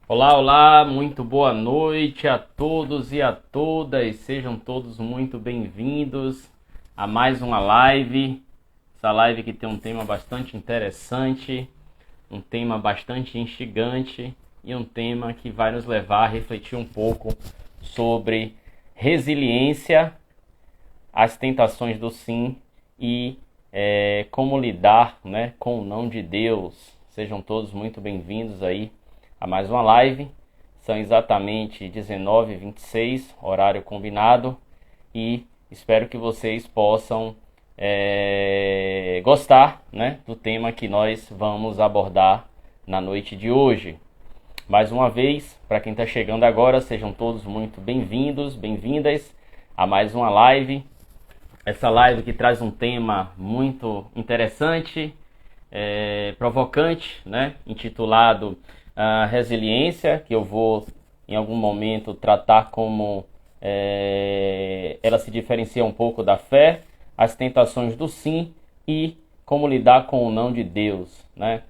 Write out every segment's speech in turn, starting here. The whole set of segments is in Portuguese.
Olá, olá, muito boa noite a todos e a todas. Sejam todos muito bem-vindos a mais uma live. Essa live que tem um tema bastante interessante, um tema bastante instigante e um tema que vai nos levar a refletir um pouco sobre resiliência, as tentações do sim e como lidar, né, com o não de Deus. Sejam todos muito bem-vindos aí a mais uma live. São exatamente 19h26, horário combinado, e espero que vocês possam gostar, né, do tema que nós vamos abordar na noite de hoje. Mais uma vez, para quem está chegando agora, sejam todos muito bem-vindos, bem-vindas a mais uma live. Essa live que traz um tema muito interessante, provocante, né? Intitulado Resiliência, que eu vou em algum momento tratar como ela se diferencia um pouco da fé, as tentações do sim e como lidar com o não de Deus, né?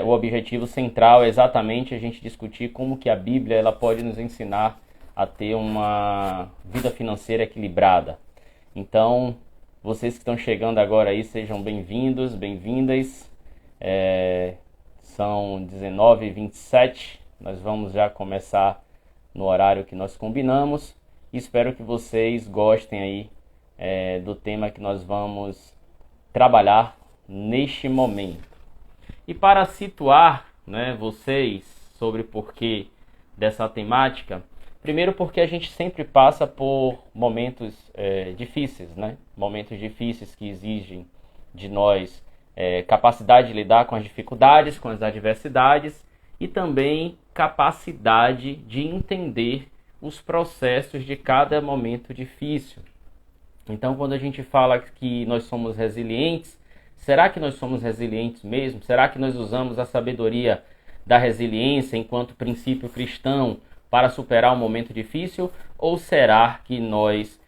O objetivo central é exatamente a gente discutir como que a Bíblia ela pode nos ensinar a ter uma vida financeira equilibrada. Então, vocês que estão chegando agora aí, sejam bem-vindos, bem-vindas. São 19h27, nós vamos já começar no horário que nós combinamos. Espero que vocês gostem aí do tema que nós vamos trabalhar neste momento. E para situar, né, vocês sobre o porquê dessa temática, primeiro porque a gente sempre passa por momentos difíceis, né? Momentos difíceis que exigem de nós capacidade de lidar com as dificuldades, com as adversidades e também capacidade de entender os processos de cada momento difícil. Então, quando a gente fala que nós somos resilientes, será que nós somos resilientes mesmo? Será que nós usamos a sabedoria da resiliência enquanto princípio cristão para superar um momento difícil? Ou será que nós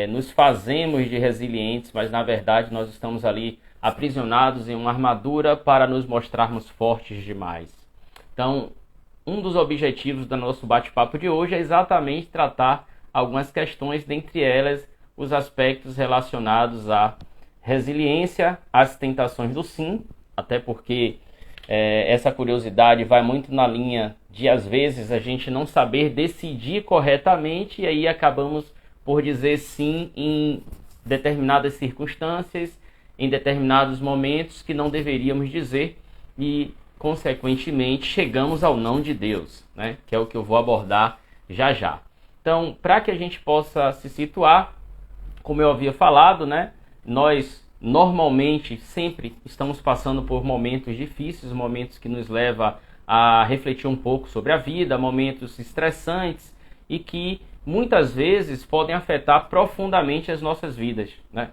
nos fazemos de resilientes, mas na verdade nós estamos ali aprisionados em uma armadura para nos mostrarmos fortes demais? Então, um dos objetivos do nosso bate-papo de hoje é exatamente tratar algumas questões, dentre elas os aspectos relacionados à resiliência, às tentações do sim, até porque essa curiosidade vai muito na linha de, às vezes, a gente não saber decidir corretamente e aí acabamos por dizer sim em determinadas circunstâncias, em determinados momentos que não deveríamos dizer e, consequentemente, chegamos ao não de Deus, né? Que é o que eu vou abordar já já. Então, para que a gente possa se situar, como eu havia falado, né? Nós normalmente sempre estamos passando por momentos difíceis, momentos que nos levam a refletir um pouco sobre a vida, momentos estressantes e que muitas vezes podem afetar profundamente as nossas vidas, né?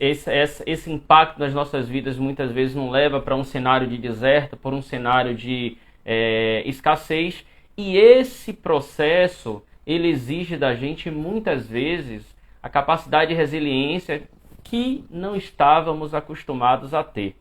Esse impacto nas nossas vidas muitas vezes nos leva para um cenário de deserto, para um cenário de escassez, e esse processo ele exige da gente muitas vezes a capacidade de resiliência que não estávamos acostumados a ter.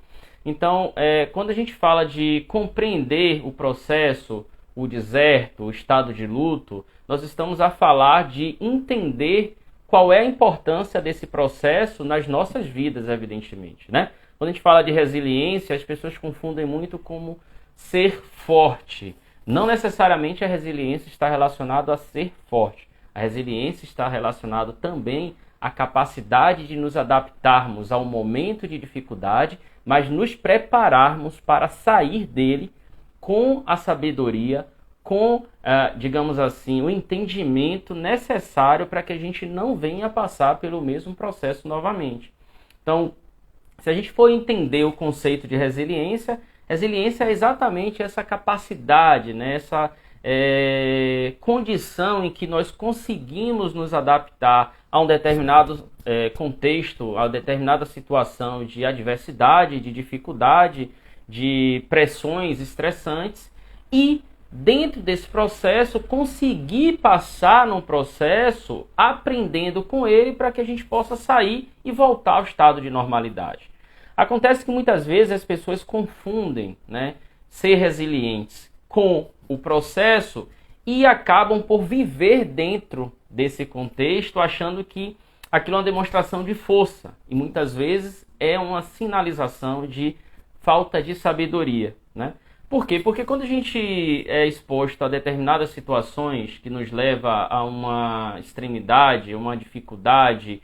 Então, quando a gente fala de compreender o processo, o deserto, o estado de luto, nós estamos a falar de entender qual é a importância desse processo nas nossas vidas, evidentemente, né? Quando a gente fala de resiliência, as pessoas confundem muito como ser forte. Não necessariamente a resiliência está relacionada a ser forte. A resiliência está relacionada também à capacidade de nos adaptarmos ao momento de dificuldade, mas nos prepararmos para sair dele com a sabedoria, com, digamos assim, o entendimento necessário para que a gente não venha passar pelo mesmo processo novamente. Então, se a gente for entender o conceito de resiliência, resiliência é exatamente essa capacidade, né? Essa condição em que nós conseguimos nos adaptar a um determinado contexto, a determinada situação de adversidade, de dificuldade, de pressões estressantes e dentro desse processo conseguir passar num processo aprendendo com ele para que a gente possa sair e voltar ao estado de normalidade. Acontece que muitas vezes as pessoas confundem, né, ser resilientes com o processo e acabam por viver dentro desse contexto, achando que aquilo é uma demonstração de força. E muitas vezes é uma sinalização de falta de sabedoria, né? Por quê? Porque quando a gente é exposto a determinadas situações que nos leva a uma extremidade, uma dificuldade,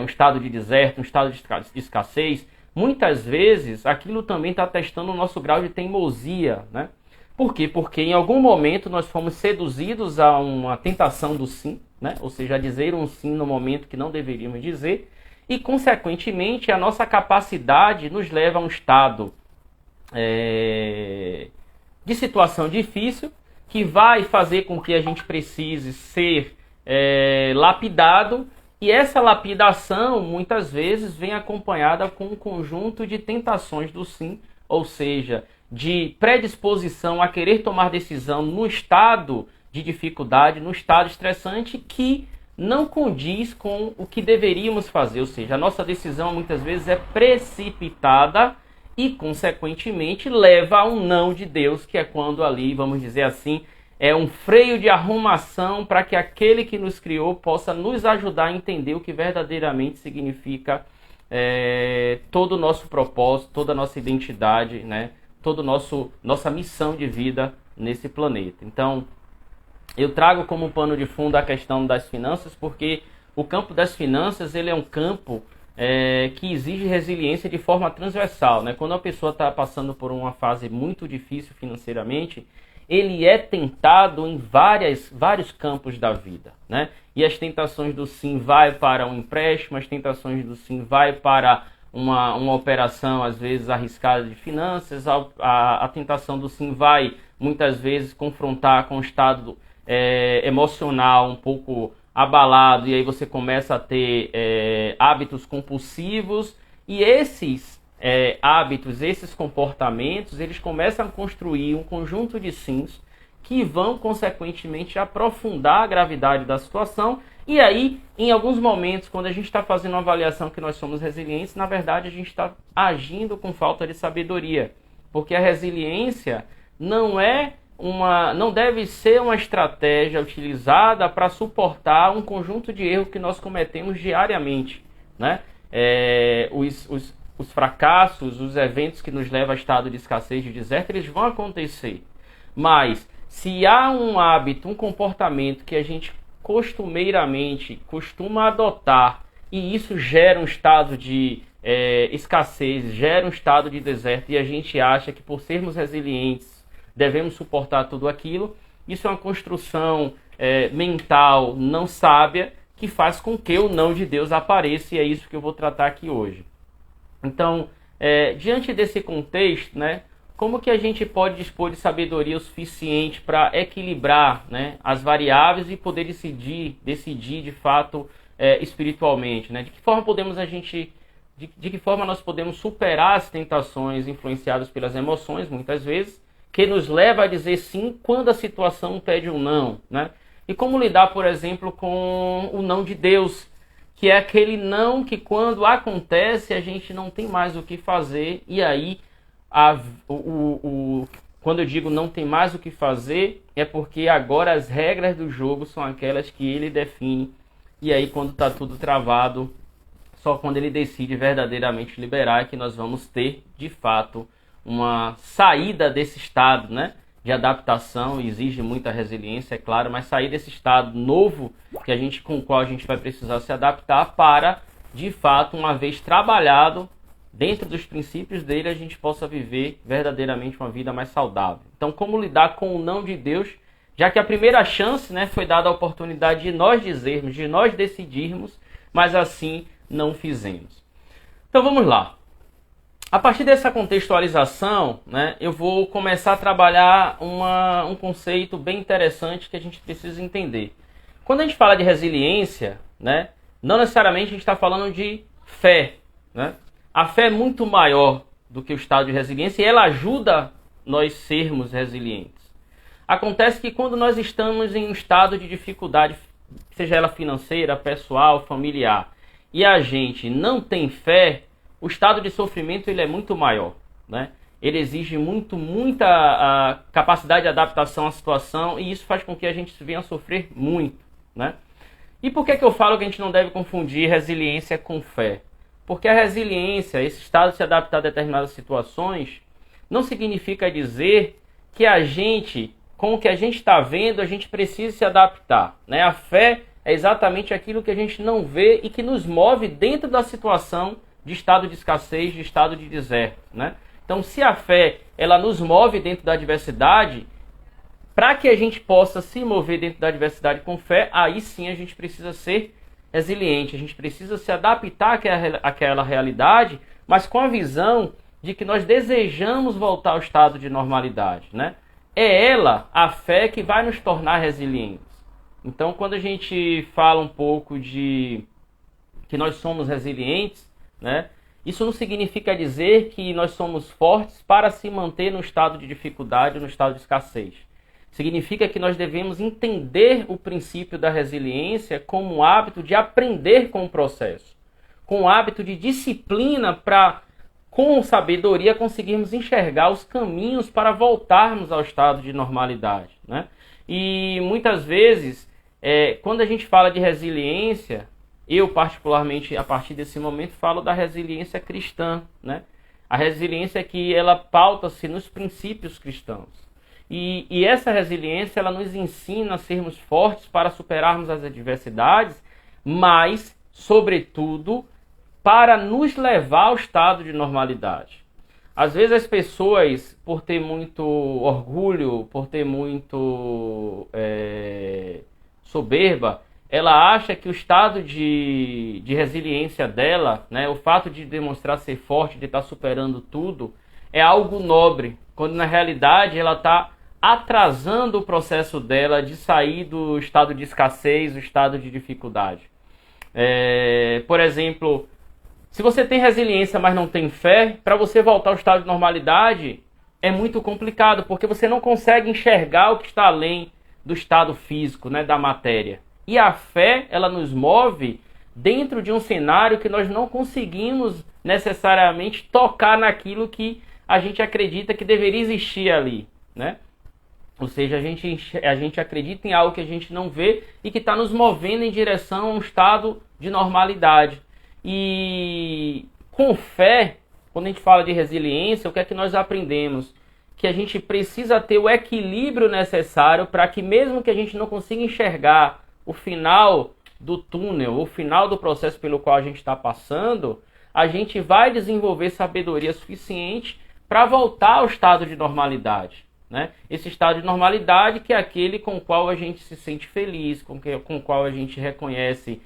um estado de deserto, um estado de escassez, muitas vezes aquilo também está testando o nosso grau de teimosia, né? Por quê? Porque em algum momento nós fomos seduzidos a uma tentação do sim, né? Ou seja, a dizer um sim no momento que não deveríamos dizer, e consequentemente a nossa capacidade nos leva a um estado de situação difícil, que vai fazer com que a gente precise ser lapidado, e essa lapidação muitas vezes vem acompanhada com um conjunto de tentações do sim, ou seja, de predisposição a querer tomar decisão no estado de dificuldade, no estado estressante, que não condiz com o que deveríamos fazer, ou seja, a nossa decisão muitas vezes é precipitada e, consequentemente, leva a um não de Deus, que é quando ali, vamos dizer assim, é um freio de arrumação para que aquele que nos criou possa nos ajudar a entender o que verdadeiramente significa todo o nosso propósito, toda a nossa identidade, né? Toda nossa missão de vida nesse planeta. Então, eu trago como pano de fundo a questão das finanças, porque o campo das finanças ele é um campo que exige resiliência de forma transversal, né? Quando a pessoa está passando por uma fase muito difícil financeiramente, ele é tentado em vários campos da vida, né? E as tentações do sim vai para um empréstimo, as tentações do sim vai para uma operação, às vezes, arriscada de finanças, a tentação do sim vai, muitas vezes, confrontar com o estado emocional um pouco abalado, e aí você começa a ter hábitos compulsivos, e esses hábitos, esses comportamentos, eles começam a construir um conjunto de sims que vão, consequentemente, aprofundar a gravidade da situação. E aí, em alguns momentos, quando a gente está fazendo uma avaliação que nós somos resilientes, na verdade a gente está agindo com falta de sabedoria, porque a resiliência não deve ser uma estratégia utilizada para suportar um conjunto de erros que nós cometemos diariamente, né? Os fracassos, os eventos que nos levam a estado de escassez, de deserto, eles vão acontecer. Mas se há um hábito, um comportamento que a gente costumeiramente costuma adotar, e isso gera um estado de escassez, gera um estado de deserto, e a gente acha que por sermos resilientes devemos suportar tudo aquilo, isso é uma construção mental não sábia que faz com que o não de Deus apareça, e é isso que eu vou tratar aqui hoje. Então, diante desse contexto, né, como que a gente pode dispor de sabedoria o suficiente para equilibrar, né, as variáveis e poder decidir de fato espiritualmente, né? De que forma nós podemos superar as tentações influenciadas pelas emoções, muitas vezes, que nos leva a dizer sim quando a situação pede um não, né? E como lidar, por exemplo, com o não de Deus, que é aquele não que quando acontece a gente não tem mais o que fazer, e aí quando eu digo não tem mais o que fazer, é porque agora as regras do jogo são aquelas que ele define, e aí quando está tudo travado, só quando ele decide verdadeiramente liberar é que nós vamos ter, de fato, uma saída desse estado, né, de adaptação. Exige muita resiliência, é claro, mas sair desse estado novo com o qual a gente vai precisar se adaptar para, de fato, uma vez trabalhado dentro dos princípios dele, a gente possa viver verdadeiramente uma vida mais saudável. Então, como lidar com o não de Deus, já que a primeira chance, né, foi dada a oportunidade de nós dizermos, de nós decidirmos, mas assim não fizemos. Então, vamos lá. A partir dessa contextualização, né, eu vou começar a trabalhar um conceito bem interessante que a gente precisa entender. Quando a gente fala de resiliência, né, não necessariamente a gente está falando de fé, né? A fé é muito maior do que o estado de resiliência e ela ajuda nós sermos resilientes. Acontece que quando nós estamos em um estado de dificuldade, seja ela financeira, pessoal, familiar, e a gente não tem fé, o estado de sofrimento ele é muito maior, né? ele exige muita capacidade de adaptação à situação, e isso faz com que a gente venha a sofrer muito, né? E por que eu falo que a gente não deve confundir resiliência com fé? Porque a resiliência, esse estado de se adaptar a determinadas situações, não significa dizer que a gente, com o que a gente está vendo, a gente precisa se adaptar, né? A fé é exatamente aquilo que a gente não vê e que nos move dentro da situação de estado de escassez, de estado de deserto, né? Então, se a fé ela nos move dentro da adversidade, para que a gente possa se mover dentro da adversidade com fé, aí sim a gente precisa ser resiliente, a gente precisa se adaptar àquela realidade, mas com a visão de que nós desejamos voltar ao estado de normalidade, né? É ela, a fé, que vai nos tornar resilientes. Então, quando a gente fala um pouco de que nós somos resilientes, né? Isso não significa dizer que nós somos fortes para se manter no estado de dificuldade, no estado de escassez. Significa que nós devemos entender o princípio da resiliência como um hábito de aprender com o processo, com o hábito de disciplina para, com sabedoria, conseguirmos enxergar os caminhos para voltarmos ao estado de normalidade, né? E muitas vezes, quando a gente fala de resiliência, eu particularmente, a partir desse momento, falo da resiliência cristã, né? A resiliência que ela pauta-se nos princípios cristãos. E essa resiliência, ela nos ensina a sermos fortes para superarmos as adversidades, mas, sobretudo, para nos levar ao estado de normalidade. Às vezes as pessoas, por ter muito orgulho, por ter muito soberba, ela acha que o estado de resiliência dela, né, o fato de demonstrar ser forte, de estar superando tudo, é algo nobre, quando na realidade ela está atrasando o processo dela de sair do estado de escassez, do estado de dificuldade. Por exemplo, se você tem resiliência, mas não tem fé, para você voltar ao estado de normalidade é muito complicado, porque você não consegue enxergar o que está além do estado físico, né, da matéria. E a fé, ela nos move dentro de um cenário que nós não conseguimos necessariamente tocar naquilo que a gente acredita que deveria existir ali, né? Ou seja, a gente acredita em algo que a gente não vê e que está nos movendo em direção a um estado de normalidade. E com fé, quando a gente fala de resiliência, o que é que nós aprendemos? Que a gente precisa ter o equilíbrio necessário para que, mesmo que a gente não consiga enxergar o final do túnel, o final do processo pelo qual a gente está passando, a gente vai desenvolver sabedoria suficiente para voltar ao estado de normalidade, né? Esse estado de normalidade que é aquele com o qual a gente se sente feliz, com o qual a gente reconhece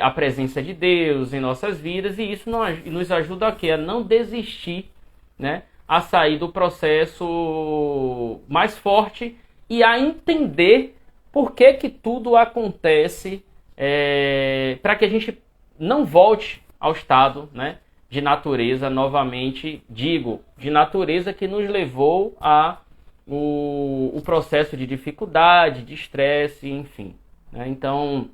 a presença de Deus em nossas vidas, e isso nos ajuda a quê? A não desistir, né? A sair do processo mais forte e a entender por que tudo acontece, para que a gente não volte ao estado, né, de natureza novamente, de natureza que nos levou a o processo de dificuldade, de estresse, enfim, né? Então,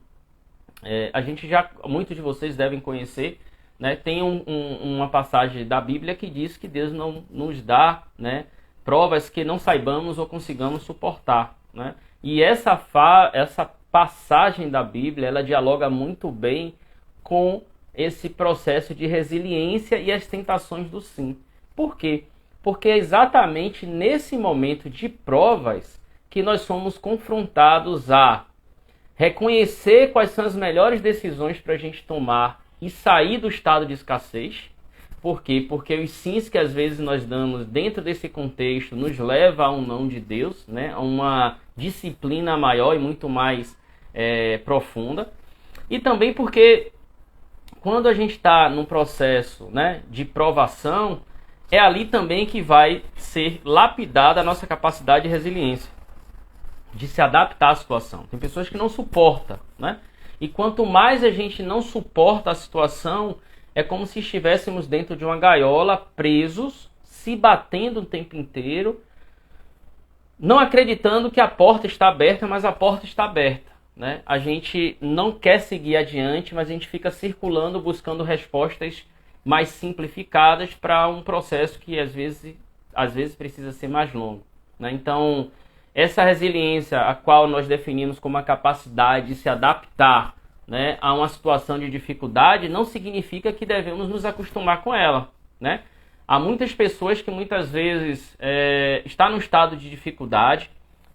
a gente muitos de vocês devem conhecer, né, tem uma passagem da Bíblia que diz que Deus não nos dá, né, provas que não saibamos ou consigamos suportar, né? E essa passagem da Bíblia, ela dialoga muito bem com esse processo de resiliência e as tentações do sim. Por quê? Porque é exatamente nesse momento de provas que nós somos confrontados a reconhecer quais são as melhores decisões para a gente tomar e sair do estado de escassez. Por quê? Porque os sims que às vezes nós damos dentro desse contexto nos leva a um não de Deus, né? A uma disciplina maior e muito mais profunda. E também porque quando a gente está num processo, né, de provação, é ali também que vai ser lapidada a nossa capacidade de resiliência, de se adaptar à situação. Tem pessoas que não suportam, né? E quanto mais a gente não suporta a situação, é como se estivéssemos dentro de uma gaiola, presos, se batendo o tempo inteiro, não acreditando que a porta está aberta, mas a porta está aberta, né? A gente não quer seguir adiante, mas a gente fica circulando, buscando respostas mais simplificadas para um processo que às vezes precisa ser mais longo, né? Então, essa resiliência, a qual nós definimos como a capacidade de se adaptar, né, a uma situação de dificuldade, não significa que devemos nos acostumar com ela, né? Há muitas pessoas que muitas vezes estão num estado de dificuldade,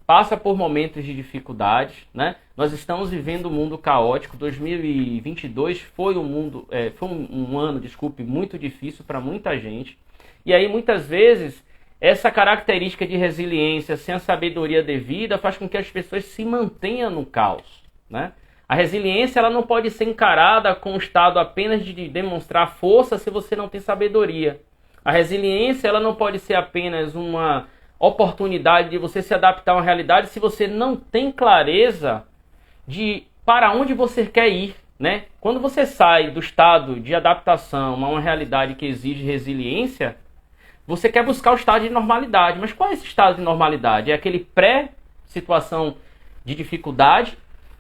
passa por momentos de dificuldade, né? Nós estamos vivendo um mundo caótico. 2022 foi um ano, muito difícil para muita gente. E aí muitas vezes essa característica de resiliência sem a sabedoria devida faz com que as pessoas se mantenham no caos, né? A resiliência ela não pode ser encarada com o estado apenas de demonstrar força se você não tem sabedoria. A resiliência ela não pode ser apenas uma oportunidade de você se adaptar a uma realidade se você não tem clareza de para onde você quer ir, né? Quando você sai do estado de adaptação a uma realidade que exige resiliência, você quer buscar o estado de normalidade. Mas qual é esse estado de normalidade? É aquele pré-situação de dificuldade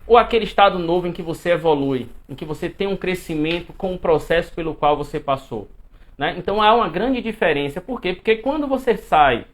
ou aquele estado novo em que você evolui, em que você tem um crescimento com o processo pelo qual você passou, né? Então há uma grande diferença. Por quê? Porque quando você sai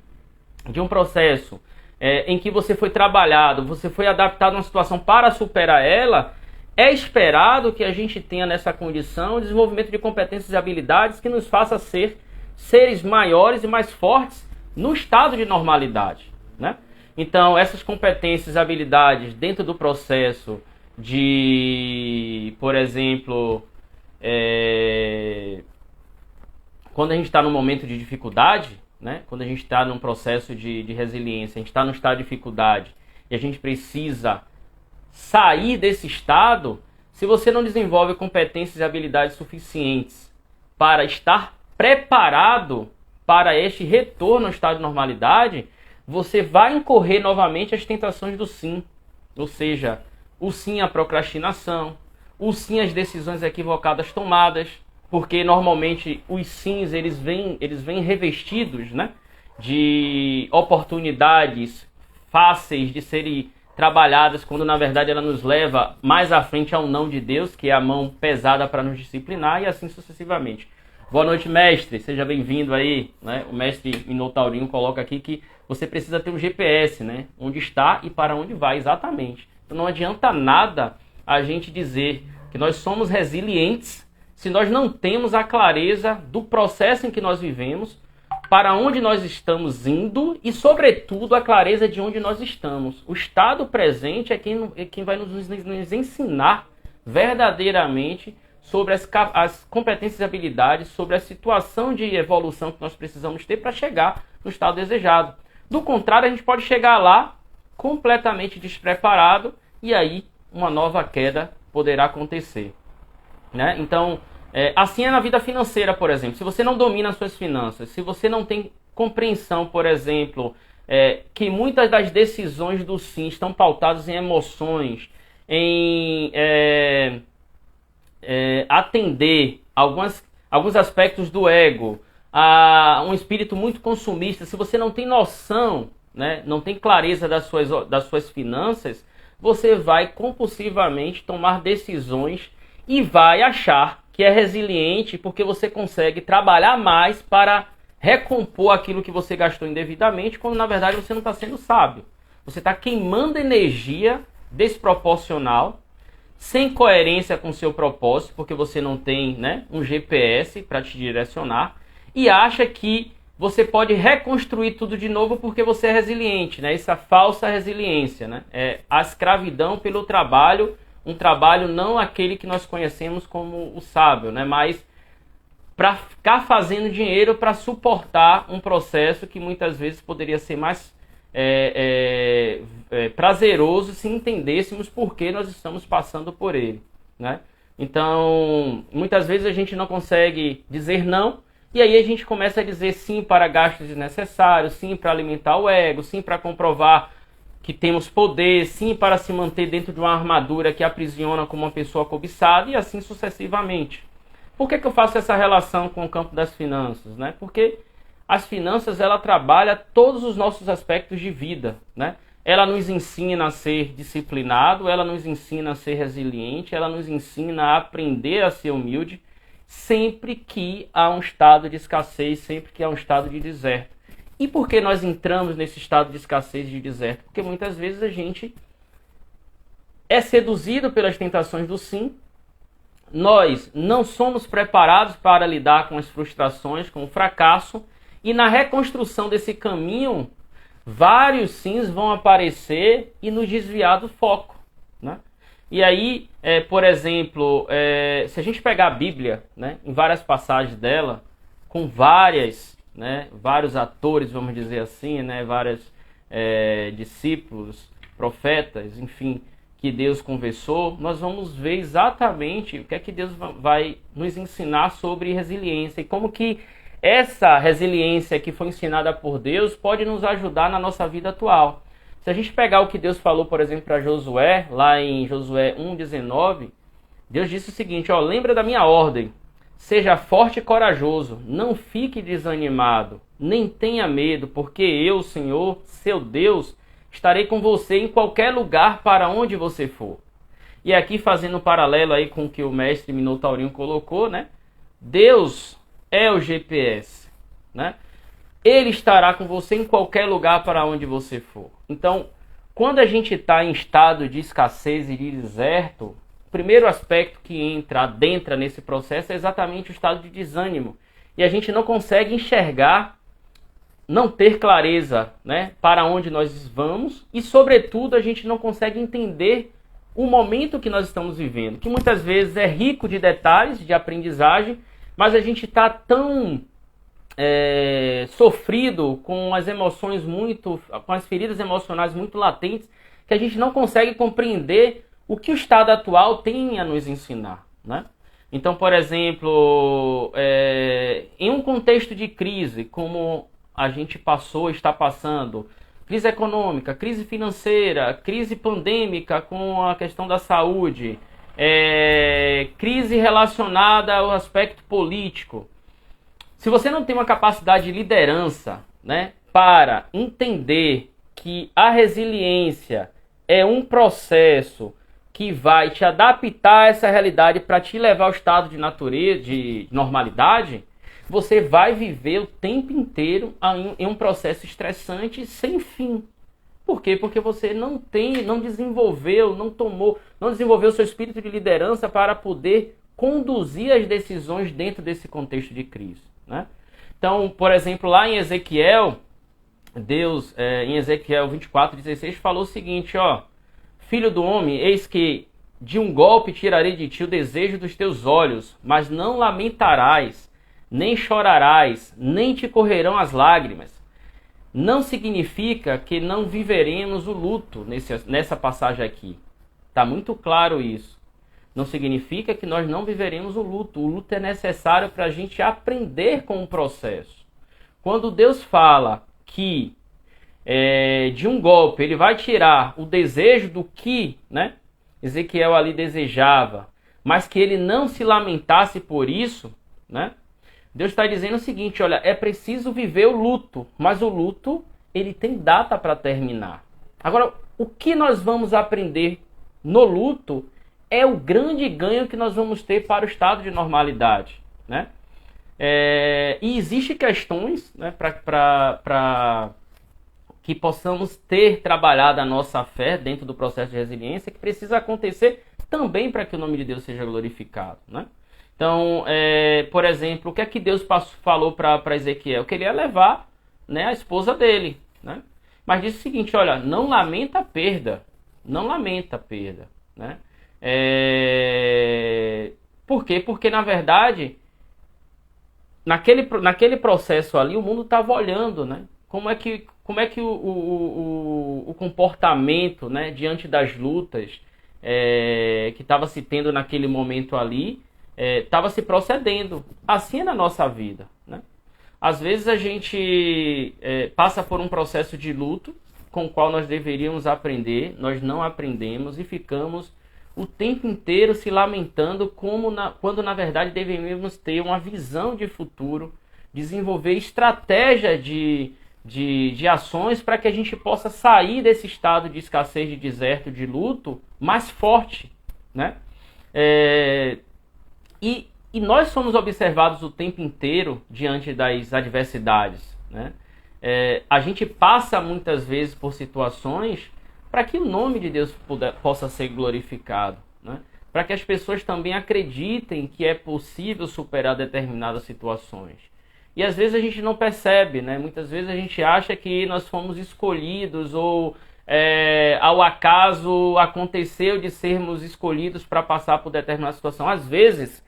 de um processo em que você foi trabalhado, você foi adaptado a uma situação para superar ela, é esperado que a gente tenha nessa condição o desenvolvimento de competências e habilidades que nos faça ser seres maiores e mais fortes no estado de normalidade, né? Então, essas competências e habilidades dentro do processo de, por exemplo, quando a gente está num momento de dificuldade, né? Quando a gente está num processo de resiliência, a gente está num estado de dificuldade e a gente precisa sair desse estado, se você não desenvolve competências e habilidades suficientes para estar preparado para este retorno ao estado de normalidade, você vai incorrer novamente as tentações do sim. Ou seja, o sim à procrastinação, o sim às decisões equivocadas tomadas, porque normalmente os sims eles vêm revestidos, né, de oportunidades fáceis de serem trabalhadas, quando na verdade ela nos leva mais à frente ao não de Deus, que é a mão pesada para nos disciplinar, e assim sucessivamente. Boa noite, mestre, seja bem-vindo aí, né? O mestre Minotaurinho coloca aqui que você precisa ter um GPS, né? Onde está e para onde vai, exatamente. Então não adianta nada a gente dizer que nós somos resilientes se nós não temos a clareza do processo em que nós vivemos, para onde nós estamos indo e, sobretudo, a clareza de onde nós estamos. O estado presente é quem vai nos ensinar verdadeiramente sobre as competências e habilidades, sobre a situação de evolução que nós precisamos ter para chegar no estado desejado. Do contrário, a gente pode chegar lá completamente despreparado e aí uma nova queda poderá acontecer, né? Então, assim é na vida financeira, por exemplo. Se você não domina as suas finanças, se você não tem compreensão, por exemplo, que muitas das decisões do sim estão pautadas em emoções, em atender alguns aspectos do ego, a um espírito muito consumista, se você não tem noção, né, não tem clareza das suas finanças, você vai compulsivamente tomar decisões e vai achar que é resiliente porque você consegue trabalhar mais para recompor aquilo que você gastou indevidamente, quando na verdade você não está sendo sábio. Você está queimando energia desproporcional, sem coerência com o seu propósito, porque você não tem, né, um GPS para te direcionar, e acha que você pode reconstruir tudo de novo porque você é resiliente, né? Essa falsa resiliência, né? É a escravidão pelo trabalho, um trabalho não aquele que nós conhecemos como o sábio, né? Mas para ficar fazendo dinheiro para suportar um processo que muitas vezes poderia ser mais prazeroso se entendêssemos por que nós estamos passando por ele, né? Então, muitas vezes a gente não consegue dizer não, e aí a gente começa a dizer sim para gastos desnecessários, sim para alimentar o ego, sim para comprovar que temos poder, sim para se manter dentro de uma armadura que aprisiona como uma pessoa cobiçada, e assim sucessivamente. Por que eu faço essa relação com o campo das finanças, né? Porque as finanças, ela trabalha todos os nossos aspectos de vida, né? Ela nos ensina a ser disciplinado, ela nos ensina a ser resiliente, ela nos ensina a aprender a ser humilde, sempre que há um estado de escassez, sempre que há um estado de deserto. E por que nós entramos nesse estado de escassez e de deserto? Porque muitas vezes a gente é seduzido pelas tentações do sim, nós não somos preparados para lidar com as frustrações, com o fracasso, e na reconstrução desse caminho, vários sims vão aparecer e nos desviar do foco, né? E aí, por exemplo, se a gente pegar a Bíblia, né, em várias passagens dela, com vários atores, vamos dizer assim, né, vários discípulos, profetas, enfim, que Deus conversou, nós vamos ver exatamente o que é que Deus vai nos ensinar sobre resiliência e como que essa resiliência que foi ensinada por Deus pode nos ajudar na nossa vida atual. Se a gente pegar o que Deus falou, por exemplo, para Josué, lá em Josué 1,19, Deus disse o seguinte, lembra da minha ordem, seja forte e corajoso, não fique desanimado, nem tenha medo, porque eu, Senhor, seu Deus, estarei com você em qualquer lugar para onde você for. E aqui fazendo um paralelo aí com o que o mestre Minotaurinho colocou, né? Deus é o GPS, né? Ele estará com você em qualquer lugar para onde você for. Então, quando a gente está em estado de escassez e de deserto, o primeiro aspecto que adentra nesse processo é exatamente o estado de desânimo. E a gente não consegue enxergar, não ter clareza, né, para onde nós vamos e, sobretudo, a gente não consegue entender o momento que nós estamos vivendo, que muitas vezes é rico de detalhes, de aprendizagem, mas a gente está tão sofrido com as emoções com as feridas emocionais muito latentes, que a gente não consegue compreender o que o estado atual tem a nos ensinar, né? Então, por exemplo, em um contexto de crise, como a gente está passando, crise econômica, crise financeira, crise pandêmica com a questão da saúde, crise relacionada ao aspecto político. Se você não tem uma capacidade de liderança, né, para entender que a resiliência é um processo que vai te adaptar a essa realidade para te levar ao estado de natureza, de normalidade, você vai viver o tempo inteiro em um processo estressante sem fim. Por quê? Porque você não desenvolveu seu espírito de liderança para poder conduzir as decisões dentro desse contexto de crise, né? Então, por exemplo, lá em Ezequiel, Deus, em Ezequiel 24:16, falou o seguinte, filho do homem, eis que de um golpe tirarei de ti o desejo dos teus olhos, mas não lamentarás, nem chorarás, nem te correrão as lágrimas. Não significa que não viveremos o luto nessa passagem aqui. Está muito claro isso. Não significa que nós não viveremos o luto. O luto é necessário para a gente aprender com o processo. Quando Deus fala que de um golpe ele vai tirar o desejo do que, né, Ezequiel ali desejava, mas que ele não se lamentasse por isso, né? Deus está dizendo o seguinte, olha, é preciso viver o luto, mas o luto ele tem data para terminar. Agora, o que nós vamos aprender no luto é o grande ganho que nós vamos ter para o estado de normalidade, né? E existem questões, né, para que possamos ter trabalhado a nossa fé dentro do processo de resiliência, que precisa acontecer também para que o nome de Deus seja glorificado, né? Então, por exemplo, o que é que Deus falou para Ezequiel? Que ele ia levar, né, a esposa dele, né? Mas disse o seguinte, olha, não lamenta a perda, né? Por quê? Porque, na verdade, naquele processo ali, o mundo estava olhando, né? Como é que o comportamento, né, diante das lutas que estava se tendo naquele momento ali, estava se procedendo. Assim é na nossa vida, né? Às vezes a gente passa por um processo de luto com o qual nós deveríamos aprender, nós não aprendemos e ficamos o tempo inteiro se lamentando quando na verdade deveríamos ter uma visão de futuro, desenvolver estratégia de ações para que a gente possa sair desse estado de escassez, de deserto, de luto mais forte, né? E E nós somos observados o tempo inteiro diante das adversidades, né? A gente passa muitas vezes por situações para que o nome de Deus possa ser glorificado, né? Para que as pessoas também acreditem que é possível superar determinadas situações. E às vezes a gente não percebe, né? Muitas vezes a gente acha que nós fomos escolhidos ou ao acaso aconteceu de sermos escolhidos para passar por determinada situação. Às vezes,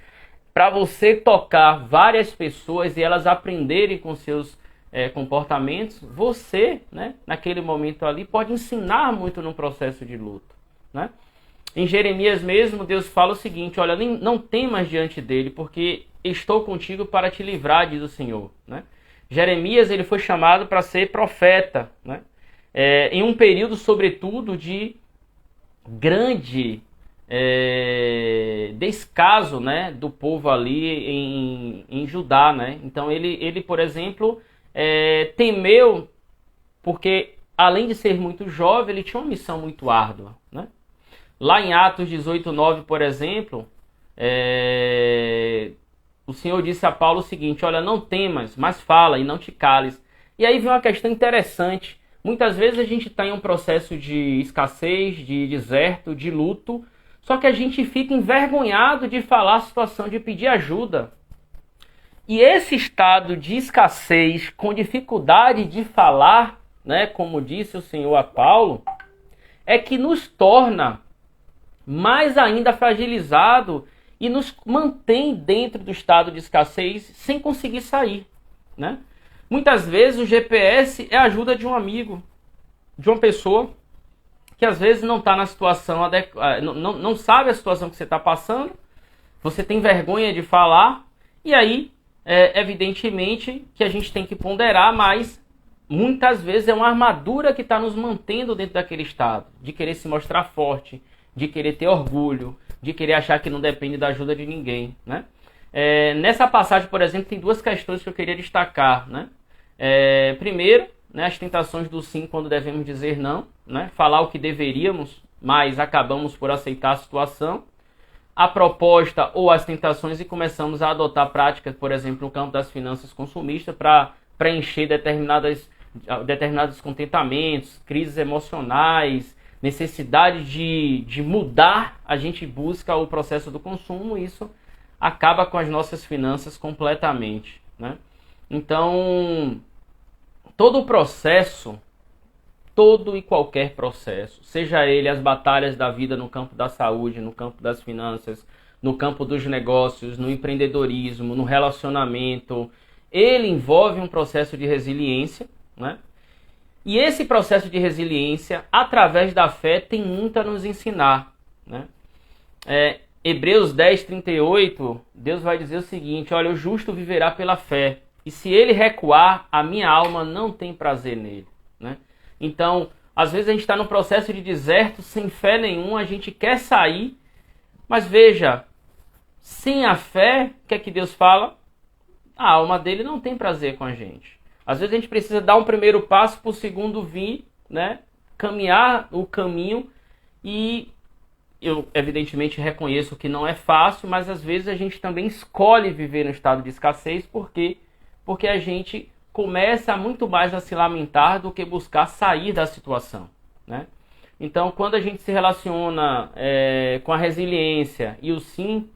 para você tocar várias pessoas e elas aprenderem com seus comportamentos, você, né, naquele momento ali, pode ensinar muito num processo de luto, né? Em Jeremias mesmo, Deus fala o seguinte: olha, não temas diante dele, porque estou contigo para te livrar, diz o Senhor, né? Jeremias, ele foi chamado para ser profeta, né? Em um período, sobretudo, de grande descaso, né, do povo ali em Judá, né? Então ele, por exemplo, temeu, porque além de ser muito jovem, ele tinha uma missão muito árdua, né? Lá em Atos 18:9, por exemplo, o Senhor disse a Paulo o seguinte: olha, não temas, mas fala e não te cales. E aí vem uma questão interessante. Muitas vezes a gente está em um processo de escassez, de deserto, de luto, só que a gente fica envergonhado de falar a situação, de pedir ajuda. E esse estado de escassez, com dificuldade de falar, né, como disse o Senhor a Paulo, é que nos torna mais ainda fragilizado e nos mantém dentro do estado de escassez sem conseguir sair, né? Muitas vezes o GPS é a ajuda de um amigo, de uma pessoa que às vezes não está na situação adequada, não sabe a situação que você está passando, você tem vergonha de falar, e aí, evidentemente, que a gente tem que ponderar, mas muitas vezes é uma armadura que está nos mantendo dentro daquele estado, de querer se mostrar forte, de querer ter orgulho, de querer achar que não depende da ajuda de ninguém, né? Nessa passagem, por exemplo, tem duas questões que eu queria destacar, né? Primeiro, né, as tentações do sim quando devemos dizer não, né? Falar o que deveríamos, mas acabamos por aceitar a situação. A proposta ou as tentações e começamos a adotar práticas, por exemplo, no campo das finanças consumistas para preencher determinados descontentamentos, crises emocionais, necessidade de mudar. A gente busca o processo do consumo e isso acaba com as nossas finanças completamente, né? Então, todo o processo, todo e qualquer processo, seja ele as batalhas da vida no campo da saúde, no campo das finanças, no campo dos negócios, no empreendedorismo, no relacionamento, ele envolve um processo de resiliência, né? E esse processo de resiliência, através da fé, tem muito a nos ensinar, né? Hebreus 10:38, Deus vai dizer o seguinte: olha, o justo viverá pela fé, e se ele recuar, a minha alma não tem prazer nele, né? Então, às vezes a gente está num processo de deserto, sem fé nenhuma, a gente quer sair, mas veja, sem a fé, o que é que Deus fala? A alma dele não tem prazer com a gente. Às vezes a gente precisa dar um primeiro passo para o segundo vir, né? Caminhar o caminho, e eu evidentemente reconheço que não é fácil, mas às vezes a gente também escolhe viver no estado de escassez, porque a gente começa muito mais a se lamentar do que buscar sair da situação, né? Então, quando a gente se relaciona com a resiliência e o sim,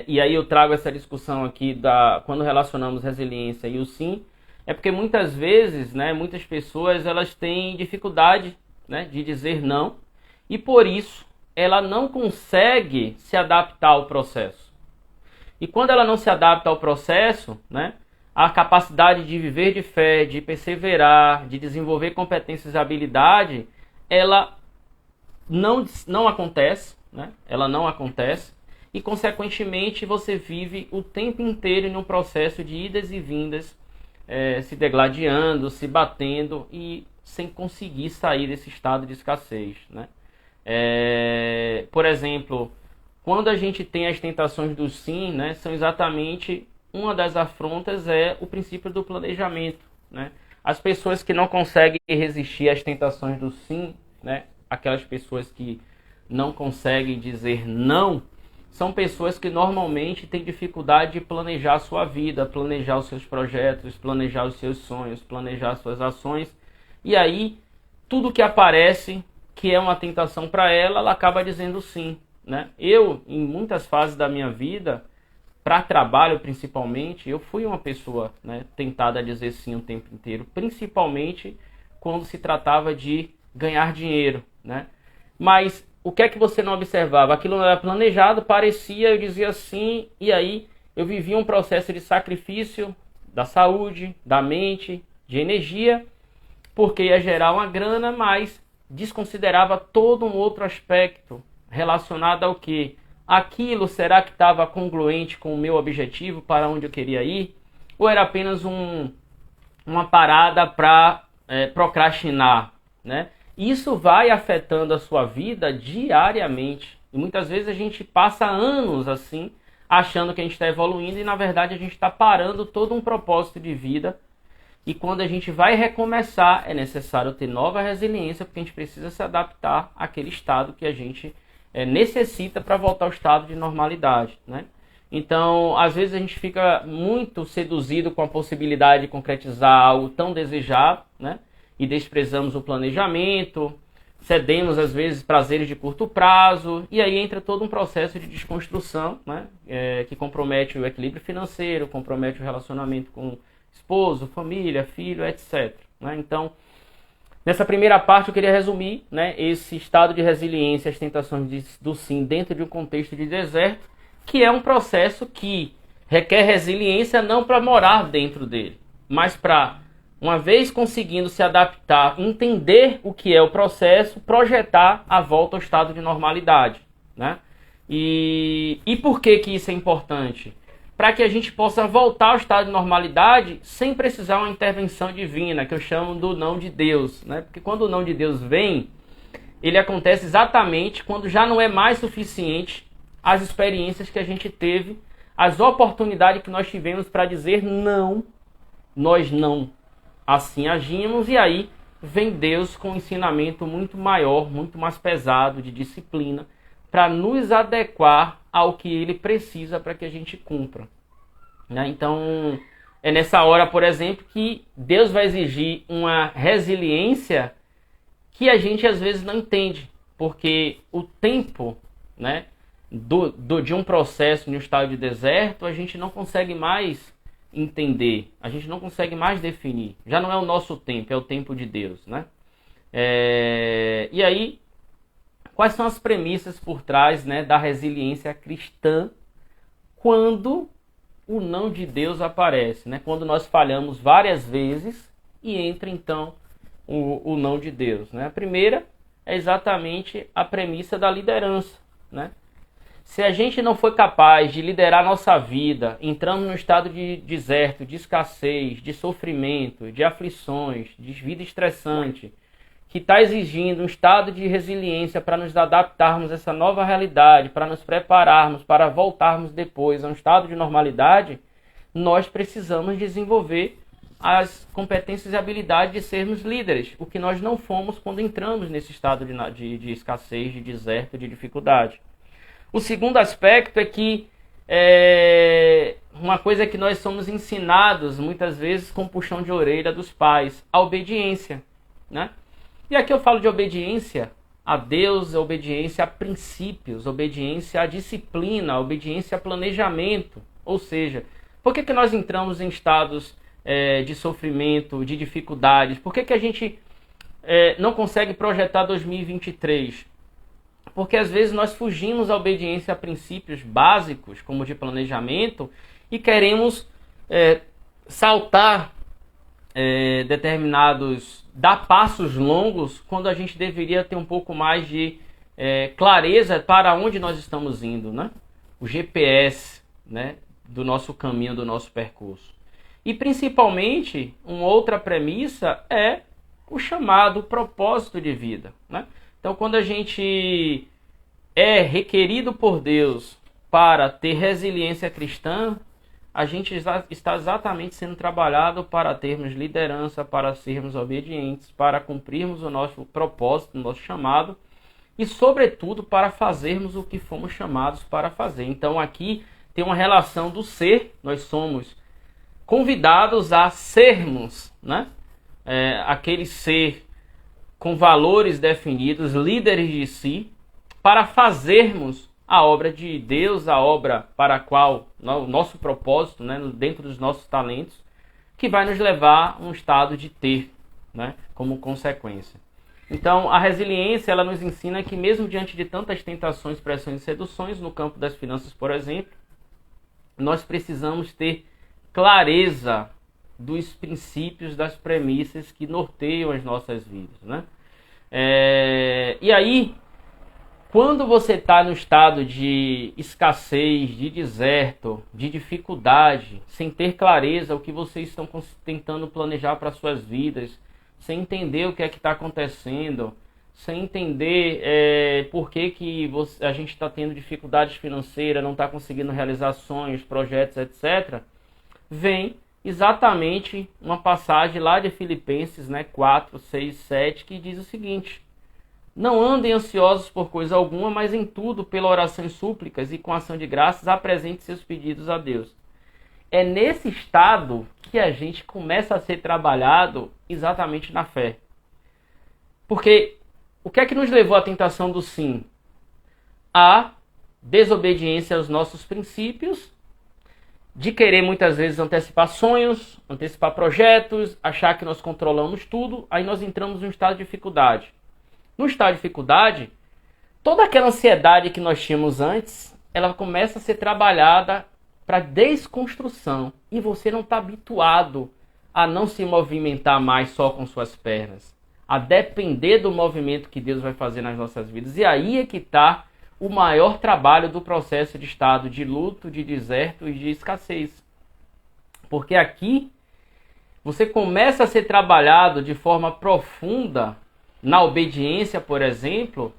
e aí eu trago essa discussão aqui quando relacionamos resiliência e o sim, é porque muitas vezes, né, muitas pessoas elas têm dificuldade, né, de dizer não, e por isso ela não consegue se adaptar ao processo. E quando ela não se adapta ao processo, né, a capacidade de viver de fé, de perseverar, de desenvolver competências e habilidade, ela não acontece, né? Ela não acontece, e consequentemente você vive o tempo inteiro em um processo de idas e vindas, se degladiando, se batendo e sem conseguir sair desse estado de escassez, né? Por exemplo, quando a gente tem as tentações do sim, né, são exatamente uma das afrontas é o princípio do planejamento, né? As pessoas que não conseguem resistir às tentações do sim, né, aquelas pessoas que não conseguem dizer não, são pessoas que normalmente têm dificuldade de planejar a sua vida, planejar os seus projetos, planejar os seus sonhos, planejar as suas ações. E aí, tudo que aparece, que é uma tentação para ela, ela acaba dizendo sim, né? Eu, em muitas fases da minha vida, para trabalho principalmente, eu fui uma pessoa, né, tentada a dizer sim o tempo inteiro, principalmente quando se tratava de ganhar dinheiro, né? Mas o que é que você não observava? Aquilo não era planejado, parecia, eu dizia sim, e aí eu vivia um processo de sacrifício da saúde, da mente, de energia, porque ia gerar uma grana, mas desconsiderava todo um outro aspecto relacionado ao quê? Aquilo, será que estava congruente com o meu objetivo, para onde eu queria ir? Ou era apenas uma parada para procrastinar, né? Isso vai afetando a sua vida diariamente. E muitas vezes a gente passa anos assim, achando que a gente está evoluindo e na verdade a gente está parando todo um propósito de vida. E quando a gente vai recomeçar, é necessário ter nova resiliência, porque a gente precisa se adaptar àquele estado que a gente necessita para voltar ao estado de normalidade, né? Então, às vezes a gente fica muito seduzido com a possibilidade de concretizar algo tão desejado, né? E desprezamos o planejamento, cedemos às vezes prazeres de curto prazo, e aí entra todo um processo de desconstrução, né? Que compromete o equilíbrio financeiro, compromete o relacionamento com esposo, família, filho, etc, né? Então, nessa primeira parte eu queria resumir, né, esse estado de resiliência, as tentações do sim dentro de um contexto de deserto, que é um processo que requer resiliência não para morar dentro dele, mas para, uma vez conseguindo se adaptar, entender o que é o processo, projetar a volta ao estado de normalidade, né? E por que isso é importante? Para que a gente possa voltar ao estado de normalidade sem precisar uma intervenção divina, que eu chamo do não de Deus, né? Porque quando o não de Deus vem, ele acontece exatamente quando já não é mais suficiente as experiências que a gente teve, as oportunidades que nós tivemos para dizer não, nós não assim agimos, e aí vem Deus com um ensinamento muito maior, muito mais pesado, de disciplina, para nos adequar ao que ele precisa para que a gente cumpra, né? Então, é nessa hora, por exemplo, que Deus vai exigir uma resiliência que a gente às vezes não entende, porque o tempo, né, de um processo, de um estado de deserto, a gente não consegue mais entender, a gente não consegue mais definir. Já não é o nosso tempo, é o tempo de Deus, né? E aí, quais são as premissas por trás, né, da resiliência cristã quando o não de Deus aparece, né? Quando nós falhamos várias vezes e entra então o não de Deus, né? A primeira é exatamente a premissa da liderança, né? Se a gente não for capaz de liderar nossa vida, entrando num estado de deserto, de escassez, de sofrimento, de aflições, de vida estressante, que está exigindo um estado de resiliência para nos adaptarmos a essa nova realidade, para nos prepararmos, para voltarmos depois a um estado de normalidade, nós precisamos desenvolver as competências e habilidades de sermos líderes, o que nós não fomos quando entramos nesse estado de escassez, de deserto, de dificuldade. O segundo aspecto é que uma coisa que nós somos ensinados muitas vezes com puxão de orelha dos pais, a obediência, né? E aqui eu falo de obediência a Deus, obediência a princípios, obediência à disciplina, obediência a planejamento. Ou seja, por que nós entramos em estados de sofrimento, de dificuldades? Por que a gente não consegue projetar 2023? Porque às vezes nós fugimos à obediência a princípios básicos, como de planejamento, e queremos saltar dar passos longos, quando a gente deveria ter um pouco mais de clareza para onde nós estamos indo, né? O GPS, né, do nosso caminho, do nosso percurso. E principalmente, uma outra premissa é o chamado propósito de vida, né? Então, quando a gente é requerido por Deus para ter resiliência cristã, a gente está exatamente sendo trabalhado para termos liderança, para sermos obedientes, para cumprirmos o nosso propósito, o nosso chamado, e, sobretudo, para fazermos o que fomos chamados para fazer. Então, aqui tem uma relação do ser, nós somos convidados a sermos, né? Aquele ser com valores definidos, líderes de si, para fazermos a obra de Deus, a obra para a qual o nosso propósito, né, dentro dos nossos talentos, que vai nos levar a um estado de ter, né, como consequência. Então, a resiliência, ela nos ensina que mesmo diante de tantas tentações, pressões e seduções, no campo das finanças, por exemplo, nós precisamos ter clareza dos princípios, das premissas que norteiam as nossas vidas, né? E aí, quando você está no estado de escassez, de deserto, de dificuldade, sem ter clareza o que vocês estão tentando planejar para suas vidas, sem entender o que é que está acontecendo, sem entender por que a gente está tendo dificuldades financeiras, não está conseguindo realizar sonhos, projetos, etc., vem exatamente uma passagem lá de Filipenses, né, 4, 6, 7, que diz o seguinte: não andem ansiosos por coisa alguma, mas em tudo, pela oração e súplicas e com ação de graças, apresente seus pedidos a Deus. É nesse estado que a gente começa a ser trabalhado exatamente na fé. Porque o que é que nos levou à tentação do sim? A desobediência aos nossos princípios, de querer muitas vezes antecipar sonhos, antecipar projetos, achar que nós controlamos tudo, aí nós entramos num estado de dificuldade. No estado de dificuldade, toda aquela ansiedade que nós tínhamos antes, ela começa a ser trabalhada para desconstrução. E você não está habituado a não se movimentar mais só com suas pernas, a depender do movimento que Deus vai fazer nas nossas vidas. E aí é que está o maior trabalho do processo de estado de luto, de deserto e de escassez. Porque aqui você começa a ser trabalhado de forma profunda na obediência, por exemplo,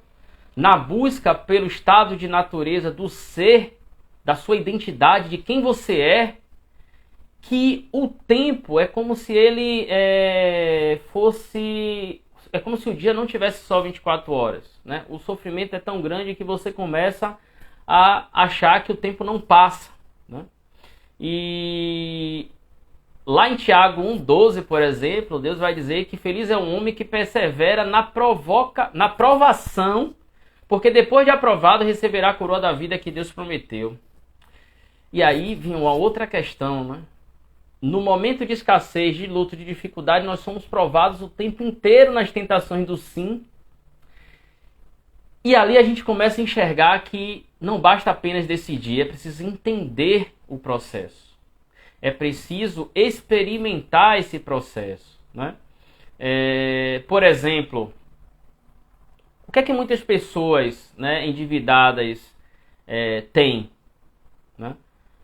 na busca pelo estado de natureza do ser, da sua identidade, de quem você é, que o tempo é como se ele fosse... É como se o dia não tivesse só 24 horas, né? O sofrimento é tão grande que você começa a achar que o tempo não passa, né? E lá em Tiago 1,12, por exemplo, Deus vai dizer que feliz é um homem que persevera na provação, porque depois de aprovado receberá a coroa da vida que Deus prometeu. E aí vem uma outra questão, né? No momento de escassez, de luto, de dificuldade, nós somos provados o tempo inteiro nas tentações do sim. E ali a gente começa a enxergar que não basta apenas decidir, é preciso entender o processo. É preciso experimentar esse processo, né? Por exemplo, o que é que muitas pessoas, né, endividadas têm, né?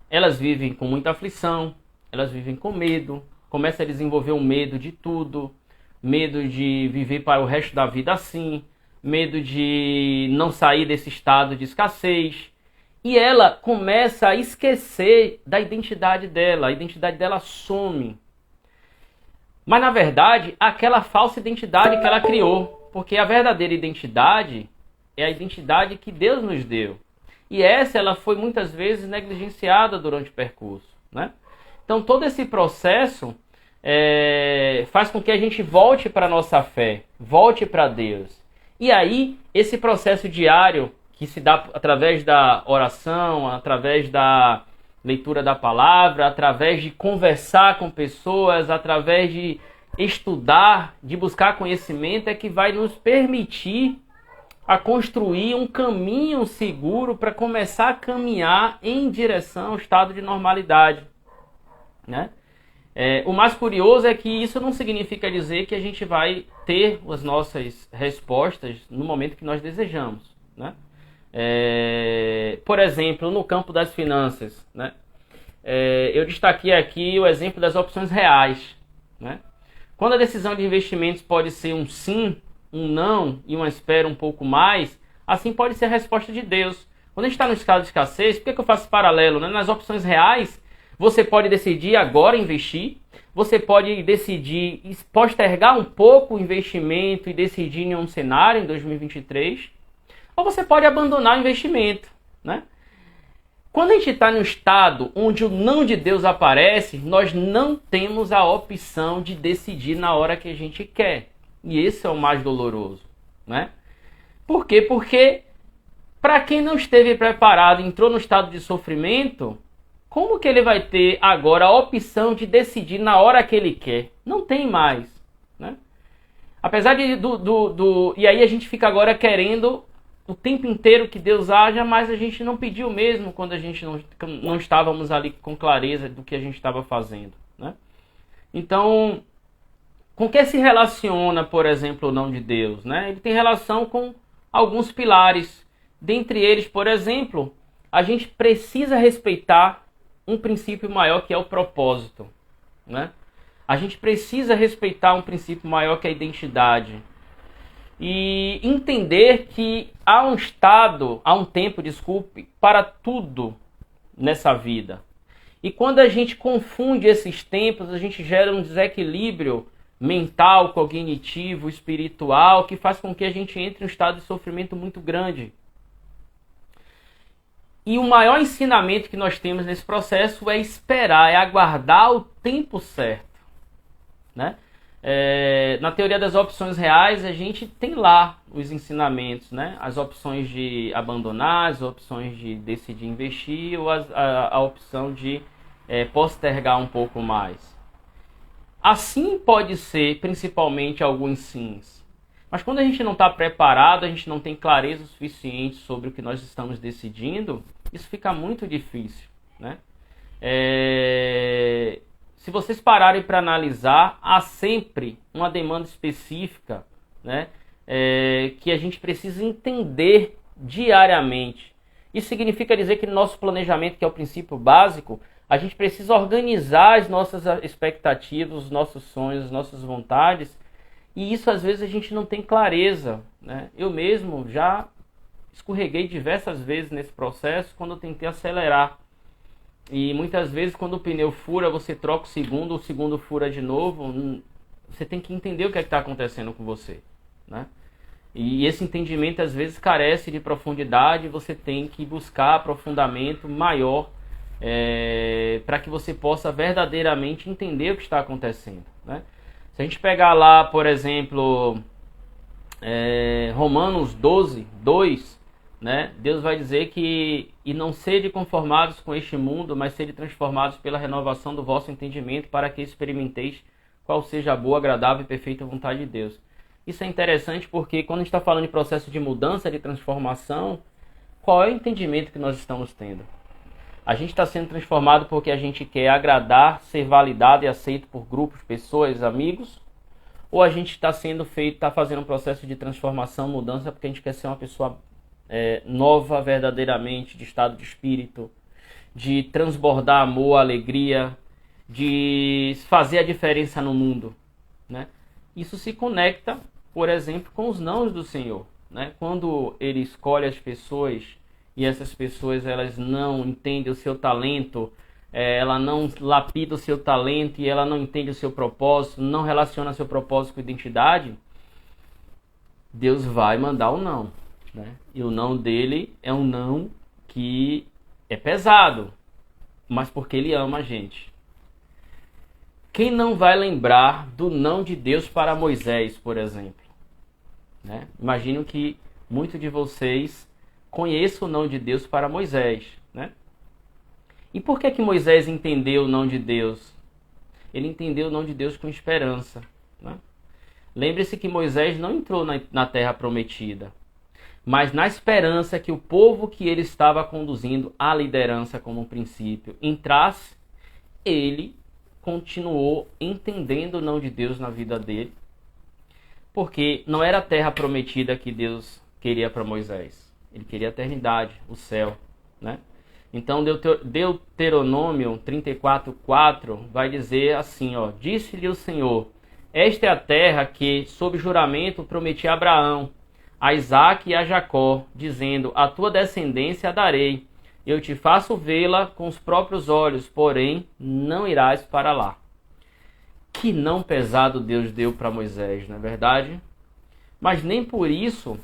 Elas vivem com muita aflição, elas vivem com medo, começam a desenvolver um medo de tudo, medo de viver para o resto da vida assim, medo de não sair desse estado de escassez. E ela começa a esquecer da identidade dela, a identidade dela some. Mas na verdade, aquela falsa identidade que ela criou, porque a verdadeira identidade é a identidade que Deus nos deu. E essa ela foi muitas vezes negligenciada durante o percurso, né? Então todo esse processo faz com que a gente volte para a nossa fé, volte para Deus. E aí esse processo diário que se dá através da oração, através da leitura da palavra, através de conversar com pessoas, através de estudar, de buscar conhecimento, é que vai nos permitir a construir um caminho seguro para começar a caminhar em direção ao estado de normalidade, né? O mais curioso é que isso não significa dizer que a gente vai ter as nossas respostas no momento que nós desejamos, né? Por exemplo, no campo das finanças, né? Eu destaquei aqui o exemplo das opções reais, né? Quando a decisão de investimentos pode ser um sim, um não e uma espera um pouco mais, assim pode ser a resposta de Deus. Quando a gente está no estado de escassez, por que eu faço paralelo, né? Nas opções reais, você pode decidir agora investir, você pode decidir postergar um pouco o investimento e decidir em um cenário em 2023, ou você pode abandonar o investimento, né? Quando a gente está no estado onde o não de Deus aparece, nós não temos a opção de decidir na hora que a gente quer. E esse é o mais doloroso, né? Por quê? Porque para quem não esteve preparado, entrou no estado de sofrimento, como que ele vai ter agora a opção de decidir na hora que ele quer? Não tem mais, né? Apesar de e aí a gente fica agora querendo o tempo inteiro que Deus haja, mas a gente não pediu mesmo quando a gente não estávamos ali com clareza do que a gente estava fazendo, né? Então, com que se relaciona, por exemplo, o não de Deus, né? Ele tem relação com alguns pilares. Dentre eles, por exemplo, a gente precisa respeitar um princípio maior que é o propósito, né? A gente precisa respeitar um princípio maior que é a identidade. E entender que há um tempo, para tudo nessa vida. E quando a gente confunde esses tempos, a gente gera um desequilíbrio mental, cognitivo, espiritual, que faz com que a gente entre em um estado de sofrimento muito grande. E o maior ensinamento que nós temos nesse processo é esperar, é aguardar o tempo certo, né? Na teoria das opções reais, a gente tem lá os ensinamentos, né? As opções de abandonar, as opções de decidir investir ou a opção de postergar um pouco mais. Assim pode ser, principalmente, alguns sims. Mas quando a gente não está preparado, a gente não tem clareza o suficiente sobre o que nós estamos decidindo, isso fica muito difícil, né? Se vocês pararem para analisar, há sempre uma demanda específica, né? Que a gente precisa entender diariamente. Isso significa dizer que no nosso planejamento, que é o princípio básico, a gente precisa organizar as nossas expectativas, os nossos sonhos, as nossas vontades, e isso às vezes a gente não tem clareza, né? Eu mesmo já escorreguei diversas vezes nesse processo quando eu tentei acelerar. E muitas vezes quando o pneu fura, você troca o segundo fura de novo, você tem que entender o que é que está acontecendo com você, né? E esse entendimento às vezes carece de profundidade, você tem que buscar aprofundamento maior para que você possa verdadeiramente entender o que está acontecendo, né? Se a gente pegar lá, por exemplo, Romanos 12, 2, né? Deus vai dizer que e não sede conformados com este mundo, mas sede transformados pela renovação do vosso entendimento, para que experimenteis qual seja a boa, agradável e perfeita vontade de Deus. Isso é interessante porque quando a gente está falando de processo de mudança, de transformação, qual é o entendimento que nós estamos tendo? A gente está sendo transformado porque a gente quer agradar, ser validado e aceito por grupos, pessoas, amigos? Ou a gente está fazendo um processo de transformação, mudança, porque a gente quer ser uma pessoa nova verdadeiramente, de estado de espírito, de transbordar amor, alegria, de fazer a diferença no mundo, né? Isso se conecta, por exemplo, com os nãos do Senhor, né? Quando Ele escolhe as pessoas e essas pessoas elas não entendem o seu talento, ela não lapida o seu talento e ela não entende o seu propósito, não relaciona seu propósito com identidade, Deus vai mandar o não, né? E o não dele é um não que é pesado, mas porque Ele ama a gente. Quem não vai lembrar do não de Deus para Moisés, por exemplo, né? Imagino que muitos de vocês conheçam o não de Deus para Moisés, né? E por que Moisés entendeu o não de Deus? Ele entendeu o não de Deus com esperança, né? Lembre-se que Moisés não entrou na terra prometida, mas na esperança que o povo que ele estava conduzindo à liderança como um princípio entrasse, ele continuou entendendo o não de Deus na vida dele, porque não era a terra prometida que Deus queria para Moisés. Ele queria a eternidade, o céu, né? Então Deuteronômio 34:4 vai dizer assim, ó: disse-lhe o Senhor, esta é a terra que, sob juramento, prometi a Abraão, a Isaque e a Jacó, dizendo, a tua descendência a darei. Eu te faço vê-la com os próprios olhos, porém não irás para lá. Que não pesado Deus deu para Moisés, não é verdade? Mas nem por isso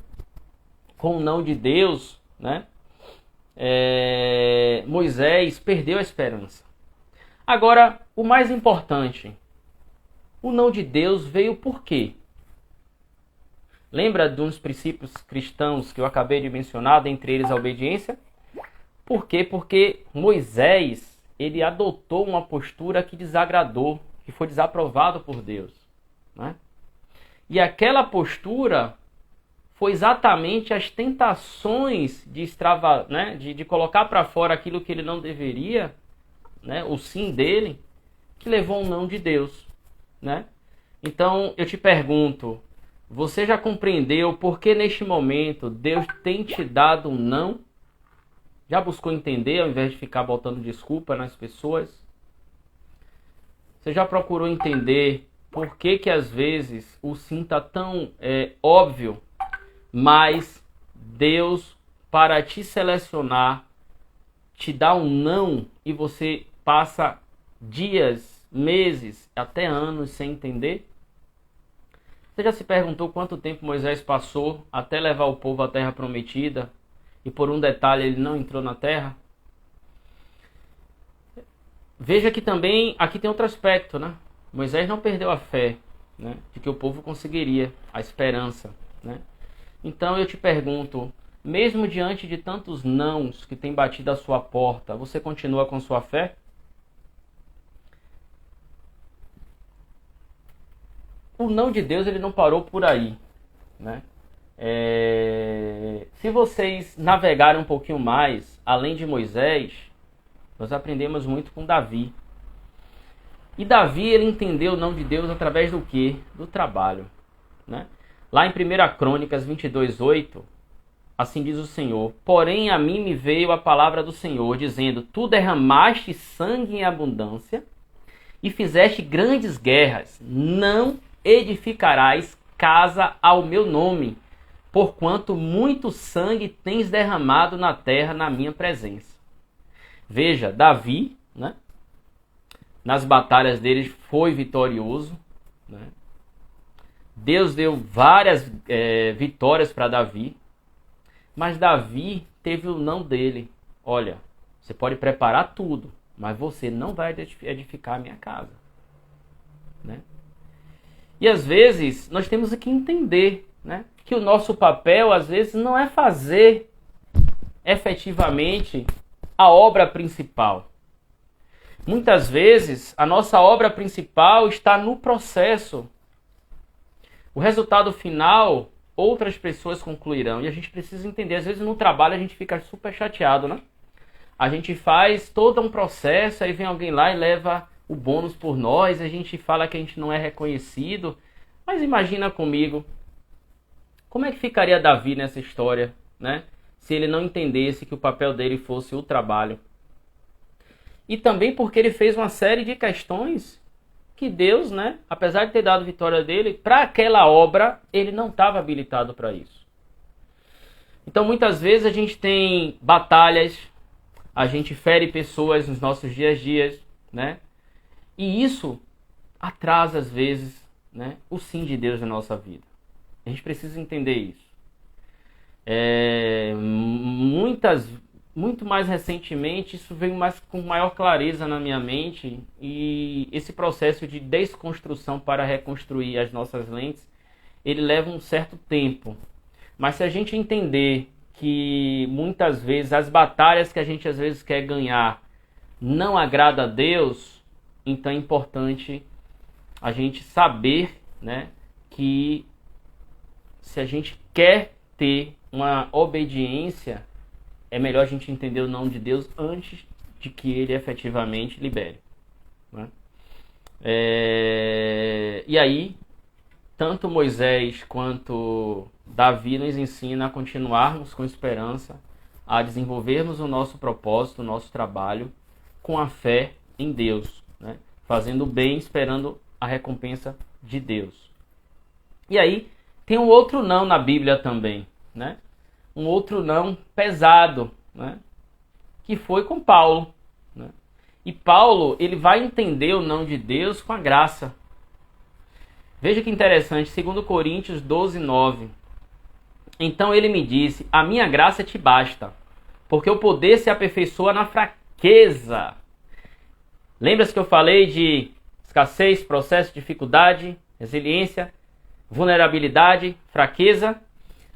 com o não de Deus, né? Moisés perdeu a esperança. Agora, o mais importante, o não de Deus veio por quê? Lembra de uns princípios cristãos que eu acabei de mencionar, dentre eles a obediência? Por quê? Porque Moisés, ele adotou uma postura que desagradou, que foi desaprovado por Deus, né? E aquela postura foi exatamente as tentações de colocar para fora aquilo que ele não deveria, né? O sim dele, que levou ao não de Deus, né? Então eu te pergunto, você já compreendeu por que neste momento Deus tem te dado um não? Já buscou entender ao invés de ficar botando desculpa nas pessoas? Você já procurou entender por que que às vezes o sim está tão óbvio, mas Deus, para te selecionar, te dá um não e você passa dias, meses, até anos sem entender? Você já se perguntou quanto tempo Moisés passou até levar o povo à terra prometida e por um detalhe ele não entrou na terra? Veja que também aqui tem outro aspecto, né? Moisés não perdeu a fé, né, de que o povo conseguiria, a esperança, né? Então eu te pergunto, mesmo diante de tantos nãos que têm batido à sua porta, você continua com sua fé? O não de Deus ele não parou por aí, né? Se vocês navegarem um pouquinho mais, além de Moisés, nós aprendemos muito com Davi. E Davi, ele entendeu o não de Deus através do quê? Do trabalho, né? Lá em 1 Crônicas 22:8, assim diz o Senhor: porém a mim me veio a palavra do Senhor, dizendo, tu derramaste sangue em abundância e fizeste grandes guerras, não edificarás casa ao meu nome, porquanto muito sangue tens derramado na terra na minha presença. Veja, Davi, né, nas batalhas dele foi vitorioso, né? Deus deu várias vitórias para Davi, mas Davi teve o não dele. Olha, você pode preparar tudo, mas você não vai edificar a minha casa, né? E às vezes nós temos que entender, né, que o nosso papel às vezes não é fazer efetivamente a obra principal. Muitas vezes a nossa obra principal está no processo. O resultado final, outras pessoas concluirão. E a gente precisa entender. Às vezes no trabalho a gente fica super chateado, né? A gente faz todo um processo, aí vem alguém lá e leva o bônus por nós, a gente fala que a gente não é reconhecido. Mas imagina comigo, como é que ficaria Davi nessa história, né? Se ele não entendesse que o papel dele fosse o trabalho. E também porque ele fez uma série de questões que Deus, né, apesar de ter dado vitória dele, para aquela obra, ele não estava habilitado para isso. Então muitas vezes a gente tem batalhas, a gente fere pessoas nos nossos dias a dias, né? E isso atrasa às vezes, né, o sim de Deus na nossa vida. A gente precisa entender isso. Muito mais recentemente, isso veio com maior clareza na minha mente, e esse processo de desconstrução para reconstruir as nossas lentes, ele leva um certo tempo. Mas se a gente entender que muitas vezes as batalhas que a gente às vezes quer ganhar não agrada a Deus, então é importante a gente saber, né, que se a gente quer ter uma obediência, é melhor a gente entender o não de Deus antes de que ele efetivamente libere, né? E aí, tanto Moisés quanto Davi nos ensina a continuarmos com esperança, a desenvolvermos o nosso propósito, o nosso trabalho, com a fé em Deus, né? Fazendo o bem, esperando a recompensa de Deus. E aí, tem um outro não na Bíblia também, né? Um outro não pesado, né, que foi com Paulo, né? E Paulo, ele vai entender o não de Deus com a graça. Veja que interessante, 2 Coríntios 12:9. Então ele me disse, a minha graça te basta, porque o poder se aperfeiçoa na fraqueza. Lembra-se que eu falei de escassez, processo, dificuldade, resiliência, vulnerabilidade, fraqueza?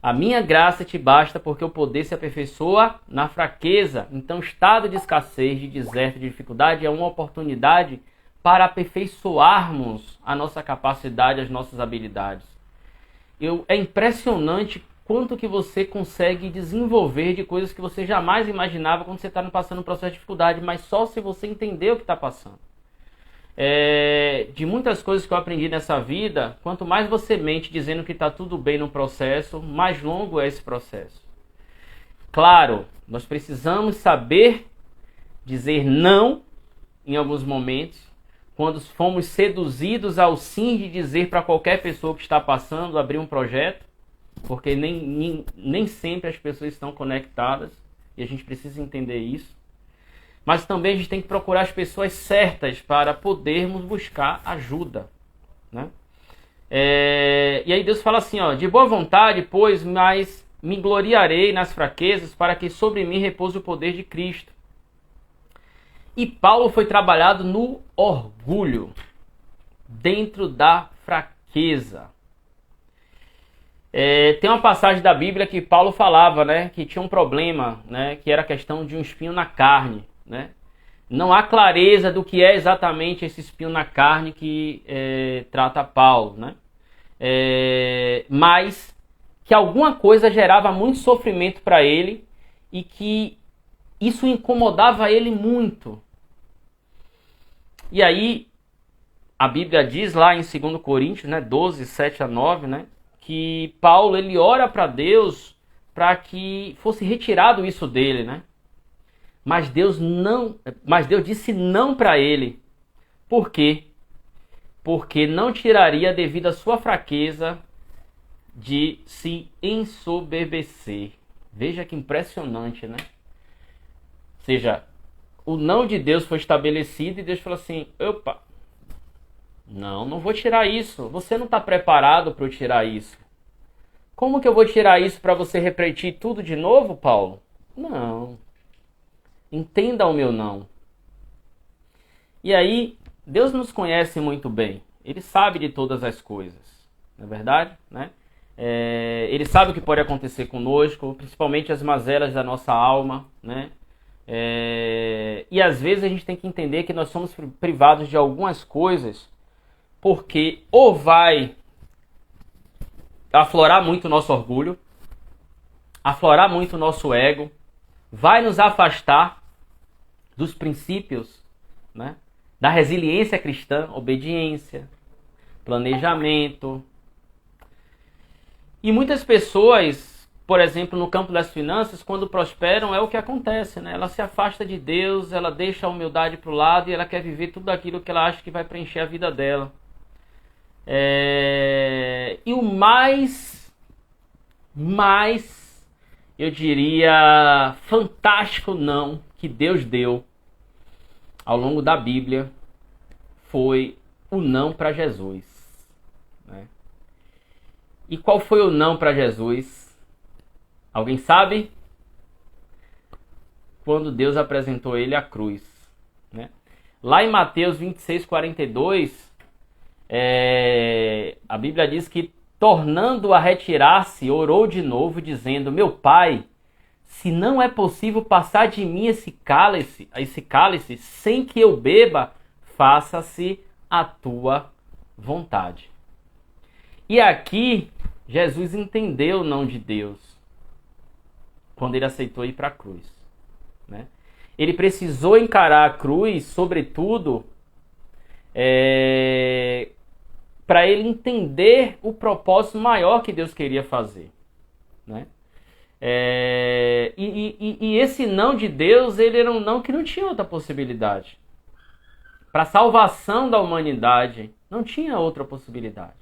A minha graça te basta porque o poder se aperfeiçoa na fraqueza. Então, estado de escassez, de deserto, de dificuldade é uma oportunidade para aperfeiçoarmos a nossa capacidade, as nossas habilidades. É impressionante quanto que você consegue desenvolver de coisas que você jamais imaginava quando você está passando um processo de dificuldade, mas só se você entender o que está passando. De muitas coisas que eu aprendi nessa vida, quanto mais você mente dizendo que está tudo bem no processo, mais longo é esse processo. Claro, nós precisamos saber dizer não em alguns momentos, quando fomos seduzidos ao sim de dizer para qualquer pessoa que está passando, abrir um projeto, porque nem sempre as pessoas estão conectadas e a gente precisa entender isso. Mas também a gente tem que procurar as pessoas certas para podermos buscar ajuda, né? E aí Deus fala assim, ó, de boa vontade, pois, mas me gloriarei nas fraquezas para que sobre mim repouse o poder de Cristo. E Paulo foi trabalhado no orgulho, dentro da fraqueza. Tem uma passagem da Bíblia que Paulo falava, né, que tinha um problema, né, que era a questão de um espinho na carne, né? Não há clareza do que é exatamente esse espinho na carne que trata Paulo, né? Mas que alguma coisa gerava muito sofrimento para ele e que isso incomodava ele muito. E aí a Bíblia diz lá em 2 Coríntios, né, 12, 7 a 9, né, que Paulo ele ora para Deus para que fosse retirado isso dele, né? Mas Deus disse não para ele. Por quê? Porque não tiraria devido à sua fraqueza de se ensoberbecer. Veja que impressionante, né? Ou seja, o não de Deus foi estabelecido e Deus falou assim, opa, não vou tirar isso. Você não está preparado para eu tirar isso. Como que eu vou tirar isso para você repetir tudo de novo, Paulo? Não. Entenda o meu não. E aí, Deus nos conhece muito bem. Ele sabe de todas as coisas. Não é verdade? Né? Ele sabe o que pode acontecer conosco, principalmente as mazelas da nossa alma. Né? E às vezes a gente tem que entender que nós somos privados de algumas coisas porque ou vai aflorar muito o nosso orgulho, aflorar muito o nosso ego, vai nos afastar dos princípios, né, da resiliência cristã, obediência, planejamento. E muitas pessoas, por exemplo, no campo das finanças, quando prosperam, é o que acontece, né? Ela se afasta de Deus, ela deixa a humildade para o lado e ela quer viver tudo aquilo que ela acha que vai preencher a vida dela. E o mais, eu diria, fantástico não que Deus deu ao longo da Bíblia foi o não para Jesus, né? E qual foi o não para Jesus? Alguém sabe? Quando Deus apresentou ele à cruz, né? Lá em Mateus 26, 42, a Bíblia diz que, tornando a retirar-se, orou de novo, dizendo, meu Pai, se não é possível passar de mim esse cálice sem que eu beba, faça-se a tua vontade. E aqui, Jesus entendeu o não de Deus, quando ele aceitou ir para a cruz, né? Ele precisou encarar a cruz, sobretudo, para ele entender o propósito maior que Deus queria fazer, né? E esse não de Deus, ele era um não que não tinha outra possibilidade. Para a salvação da humanidade, não tinha outra possibilidade.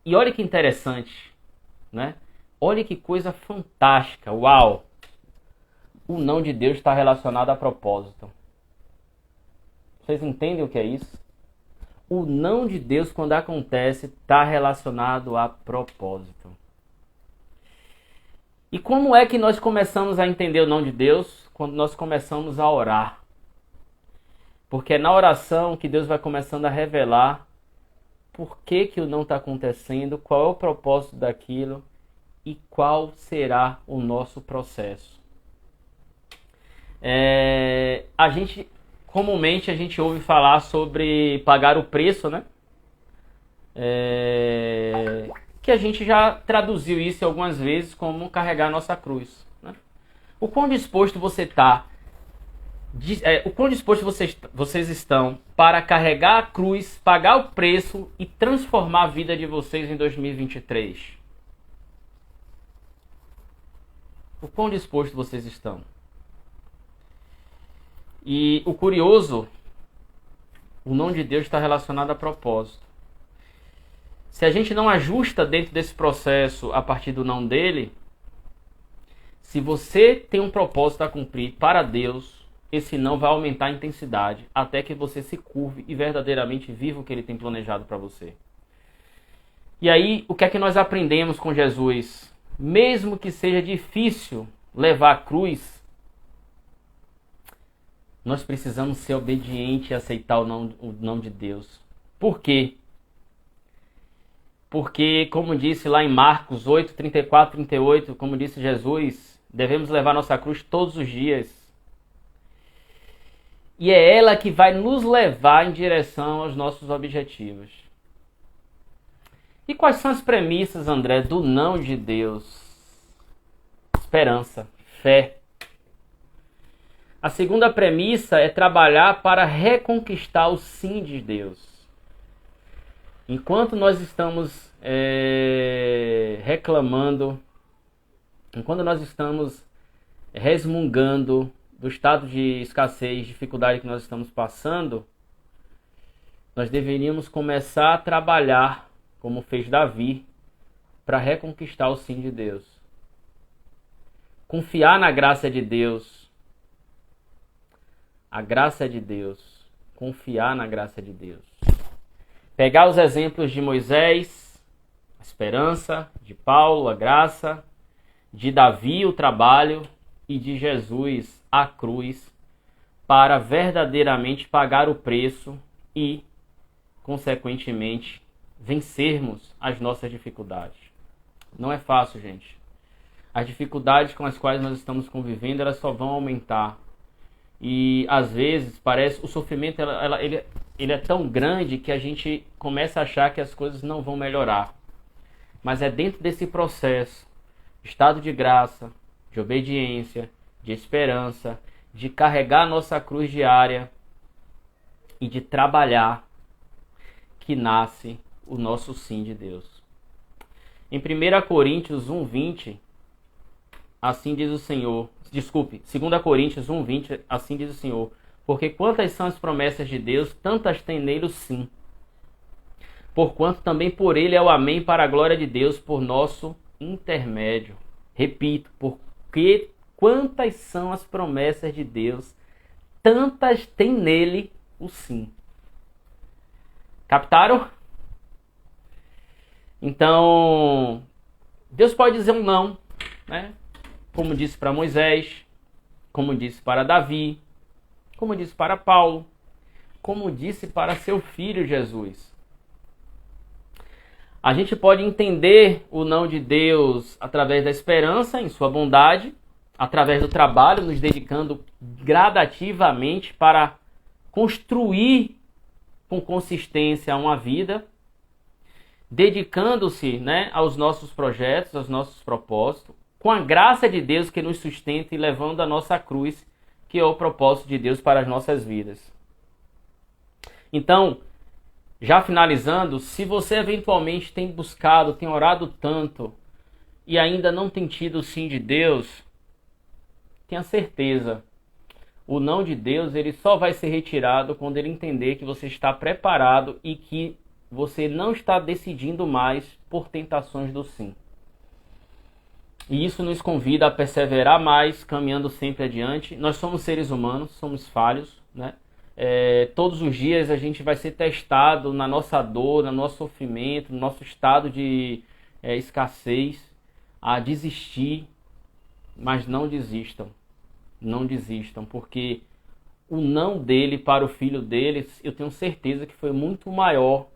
E olha que interessante, né? Olha que coisa fantástica, uau! O não de Deus está relacionado a propósito. Vocês entendem o que é isso? o não de Deus, quando acontece, está relacionado a propósito. E como é que nós começamos a entender o não de Deus? Quando nós começamos a orar. Porque é na oração que Deus vai começando a revelar por que o não está acontecendo, qual é o propósito daquilo e qual será o nosso processo. Comumente a gente ouve falar sobre pagar o preço, né? Que a gente já traduziu isso algumas vezes como carregar a nossa cruz, né? O quão disposto você está, o quão disposto vocês estão para carregar a cruz, pagar o preço e transformar a vida de vocês em 2023? O quão disposto vocês estão? E o curioso, o não de Deus está relacionado a propósito. Se a gente não ajusta dentro desse processo a partir do não dele, se você tem um propósito a cumprir para Deus, esse não vai aumentar a intensidade até que você se curve e verdadeiramente viva o que ele tem planejado para você. E aí, o que é que nós aprendemos com Jesus? Mesmo que seja difícil levar a cruz, nós precisamos ser obedientes e aceitar o não de Deus. Por quê? Porque, como disse lá em Marcos 8, 34, 38, como disse Jesus, devemos levar nossa cruz todos os dias. E é ela que vai nos levar em direção aos nossos objetivos. E quais são as premissas, André, do não de Deus? Esperança, fé. A segunda premissa é trabalhar para reconquistar o sim de Deus. Enquanto nós estamos reclamando, enquanto nós estamos resmungando do estado de escassez, dificuldade que nós estamos passando, nós deveríamos começar a trabalhar, como fez Davi, para reconquistar o sim de Deus. Confiar na graça de Deus. A graça de Deus. Confiar na graça de Deus. Pegar os exemplos de Moisés, a esperança, de Paulo, a graça, de Davi, o trabalho, e de Jesus, a cruz, para verdadeiramente pagar o preço e, consequentemente, vencermos as nossas dificuldades. Não é fácil, gente. As dificuldades com as quais nós estamos convivendo, elas só vão aumentar. E, às vezes, parece o sofrimento ele é tão grande que a gente começa a achar que as coisas não vão melhorar. Mas é dentro desse processo, estado de graça, de obediência, de esperança, de carregar a nossa cruz diária e de trabalhar, que nasce o nosso sim de Deus. Em 1 Coríntios 1:20, assim diz o Senhor, 2 Coríntios 1:20, assim diz o Senhor, porque quantas são as promessas de Deus, tantas tem nele o sim. Porquanto também por ele é o amém para a glória de Deus, por nosso intermédio. Repito, porque quantas são as promessas de Deus, tantas tem nele o sim. Captaram? Então, Deus pode dizer um não, né? Como disse para Moisés, como disse para Davi, como disse para Paulo, como disse para seu filho Jesus. A gente pode entender o não de Deus através da esperança em sua bondade, através do trabalho, nos dedicando gradativamente para construir com consistência uma vida, dedicando-se, né, aos nossos projetos, aos nossos propósitos, com a graça de Deus que nos sustenta e levando a nossa cruz, que é o propósito de Deus para as nossas vidas. Então, já finalizando, se você eventualmente tem buscado, tem orado tanto e ainda não tem tido o sim de Deus, tenha certeza, o não de Deus ele só vai ser retirado quando ele entender que você está preparado e que você não está decidindo mais por tentações do sim. E isso nos convida a perseverar mais, caminhando sempre adiante. Nós somos seres humanos, somos falhos, né? todos os dias a gente vai ser testado na nossa dor, no nosso sofrimento, no nosso estado de escassez, a desistir, mas não desistam. Não desistam, porque o não dele para o filho dele, eu tenho certeza que foi muito maior,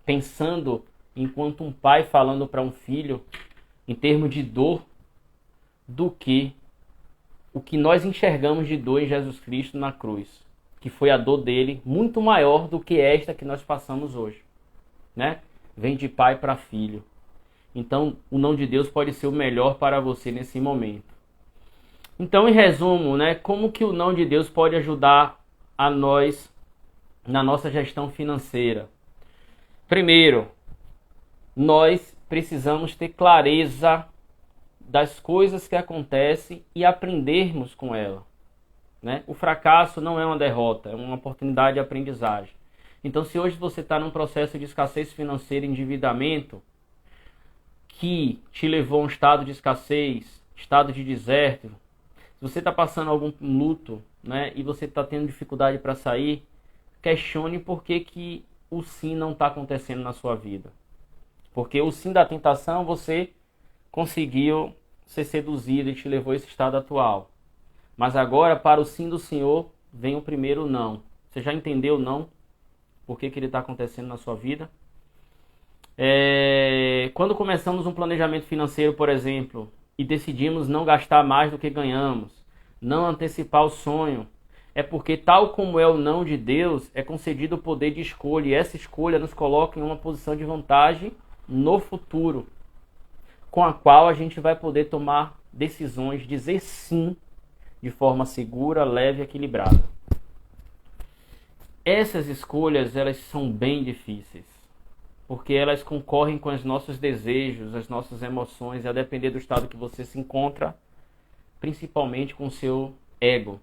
pensando enquanto um pai falando para um filho, em termos de dor, do que o que nós enxergamos de dor em Jesus Cristo na cruz, que foi a dor dele muito maior do que esta que nós passamos hoje, né? Vem de pai para filho. Então, o não de Deus pode ser o melhor para você nesse momento. Então, em resumo, né, como que o não de Deus pode ajudar a nós na nossa gestão financeira? Primeiro, nós precisamos ter clareza das coisas que acontecem e aprendermos com ela, né? O fracasso não é uma derrota, é uma oportunidade de aprendizagem. Então, se hoje você está num processo de escassez financeira e endividamento, que te levou a um estado de escassez, estado de deserto, se você está passando algum luto, né, e você está tendo dificuldade para sair, questione por que o sim não está acontecendo na sua vida. Porque o sim da tentação você conseguiu ser seduzido e te levou a esse estado atual. Mas agora, para o sim do Senhor, vem o primeiro não. Você já entendeu o não? Por que ele está acontecendo na sua vida? Quando começamos um planejamento financeiro, por exemplo, e decidimos não gastar mais do que ganhamos, não antecipar o sonho, é porque, tal como é o não de Deus, é concedido o poder de escolha, e essa escolha nos coloca em uma posição de vantagem no futuro, com a qual a gente vai poder tomar decisões, dizer sim, de forma segura, leve e equilibrada. Essas escolhas, elas são bem difíceis, porque elas concorrem com os nossos desejos, as nossas emoções, e a depender do estado que você se encontra, principalmente com o seu ego.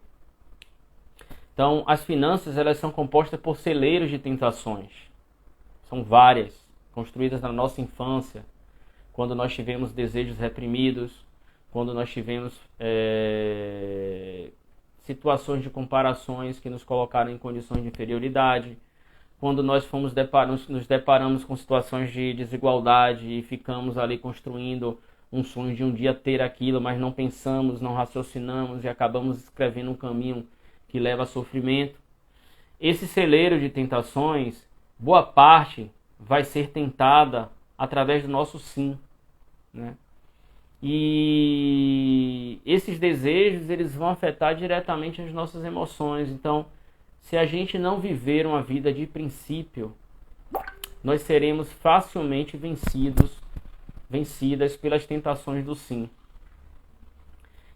Então, as finanças, elas são compostas por celeiros de tentações. São várias, construídas na nossa infância, quando nós tivemos desejos reprimidos, quando nós tivemos situações de comparações que nos colocaram em condições de inferioridade, quando nós nos deparamos com situações de desigualdade e ficamos ali construindo um sonho de um dia ter aquilo, mas não pensamos, não raciocinamos e acabamos escrevendo um caminho que leva a sofrimento. Esse celeiro de tentações, boa parte vai ser tentada através do nosso sim, né? E esses desejos, eles vão afetar diretamente as nossas emoções. Então, se a gente não viver uma vida de princípio, nós seremos facilmente vencidas pelas tentações do sim.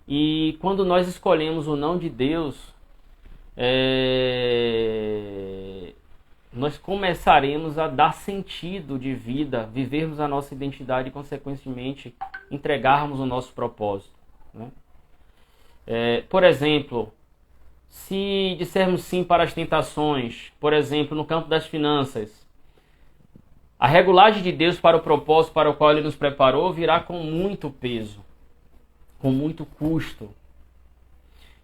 E quando nós escolhemos o não de Deus, nós começaremos a dar sentido de vida, vivermos a nossa identidade e, consequentemente, entregarmos o nosso propósito, né? Por exemplo, se dissermos sim para as tentações, por exemplo, no campo das finanças, a regulagem de Deus para o propósito para o qual Ele nos preparou virá com muito peso, com muito custo.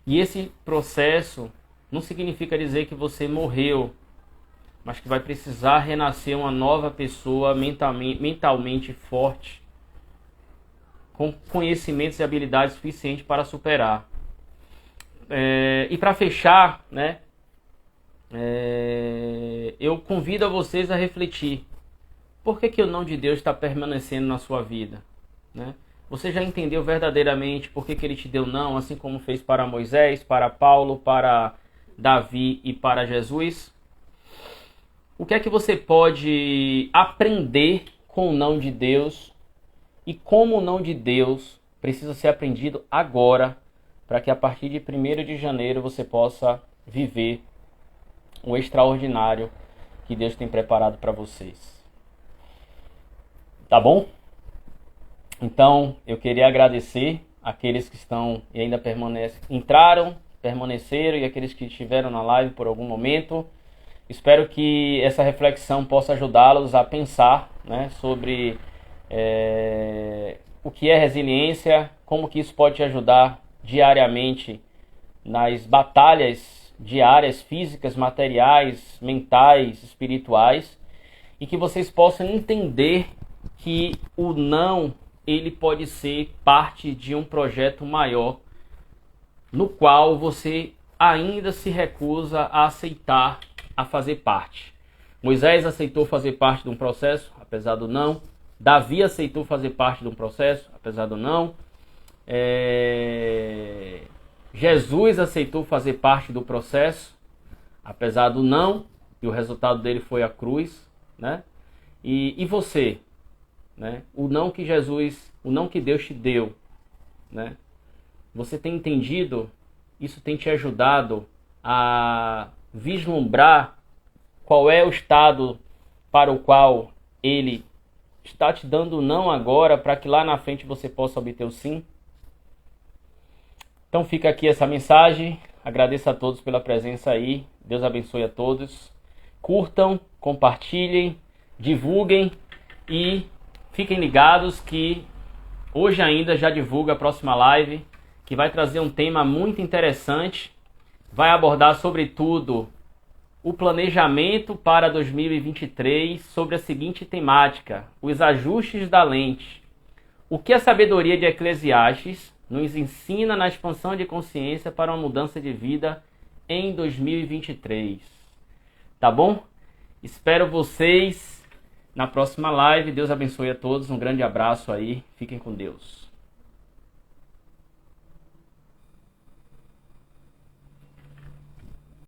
E esse processo não significa dizer que você morreu, mas que vai precisar renascer uma nova pessoa mentalmente forte, com conhecimentos e habilidades suficientes para superar. E para fechar, né, eu convido a vocês a refletir. Por que o não de Deus está permanecendo na sua vida, né? Você já entendeu verdadeiramente por que Ele te deu não, assim como fez para Moisés, para Paulo, para Davi e para Jesus? O que é que você pode aprender com o não de Deus e como o não de Deus precisa ser aprendido agora, para que a partir de 1º de janeiro você possa viver o extraordinário que Deus tem preparado para vocês? Tá bom? Então, eu queria agradecer aqueles que estão e ainda permaneceram, e aqueles que estiveram na live por algum momento. Espero que essa reflexão possa ajudá-los a pensar, né, sobre o que é resiliência, como que isso pode te ajudar diariamente nas batalhas de áreas físicas, materiais, mentais, espirituais, e que vocês possam entender que o não, ele pode ser parte de um projeto maior, no qual você ainda se recusa a aceitar, a fazer parte. Moisés aceitou fazer parte de um processo, apesar do não. Davi aceitou fazer parte de um processo, apesar do não. Jesus aceitou fazer parte do processo, apesar do não, e o resultado dele foi a cruz, né? E você, né? O não que Deus te deu, né? Você tem entendido? Isso tem te ajudado a vislumbrar qual é o estado para o qual Ele está te dando o não agora, para que lá na frente você possa obter o sim? Então fica aqui essa mensagem. Agradeço a todos pela presença aí. Deus abençoe a todos. Curtam, compartilhem, divulguem e fiquem ligados que hoje ainda já divulga a próxima live, que vai trazer um tema muito interessante. Vai abordar sobretudo o planejamento para 2023 sobre a seguinte temática: os ajustes da lente. O que a sabedoria de Eclesiastes nos ensina na expansão de consciência para uma mudança de vida em 2023. Tá bom? Espero vocês na próxima live. Deus abençoe a todos. Um grande abraço aí. Fiquem com Deus.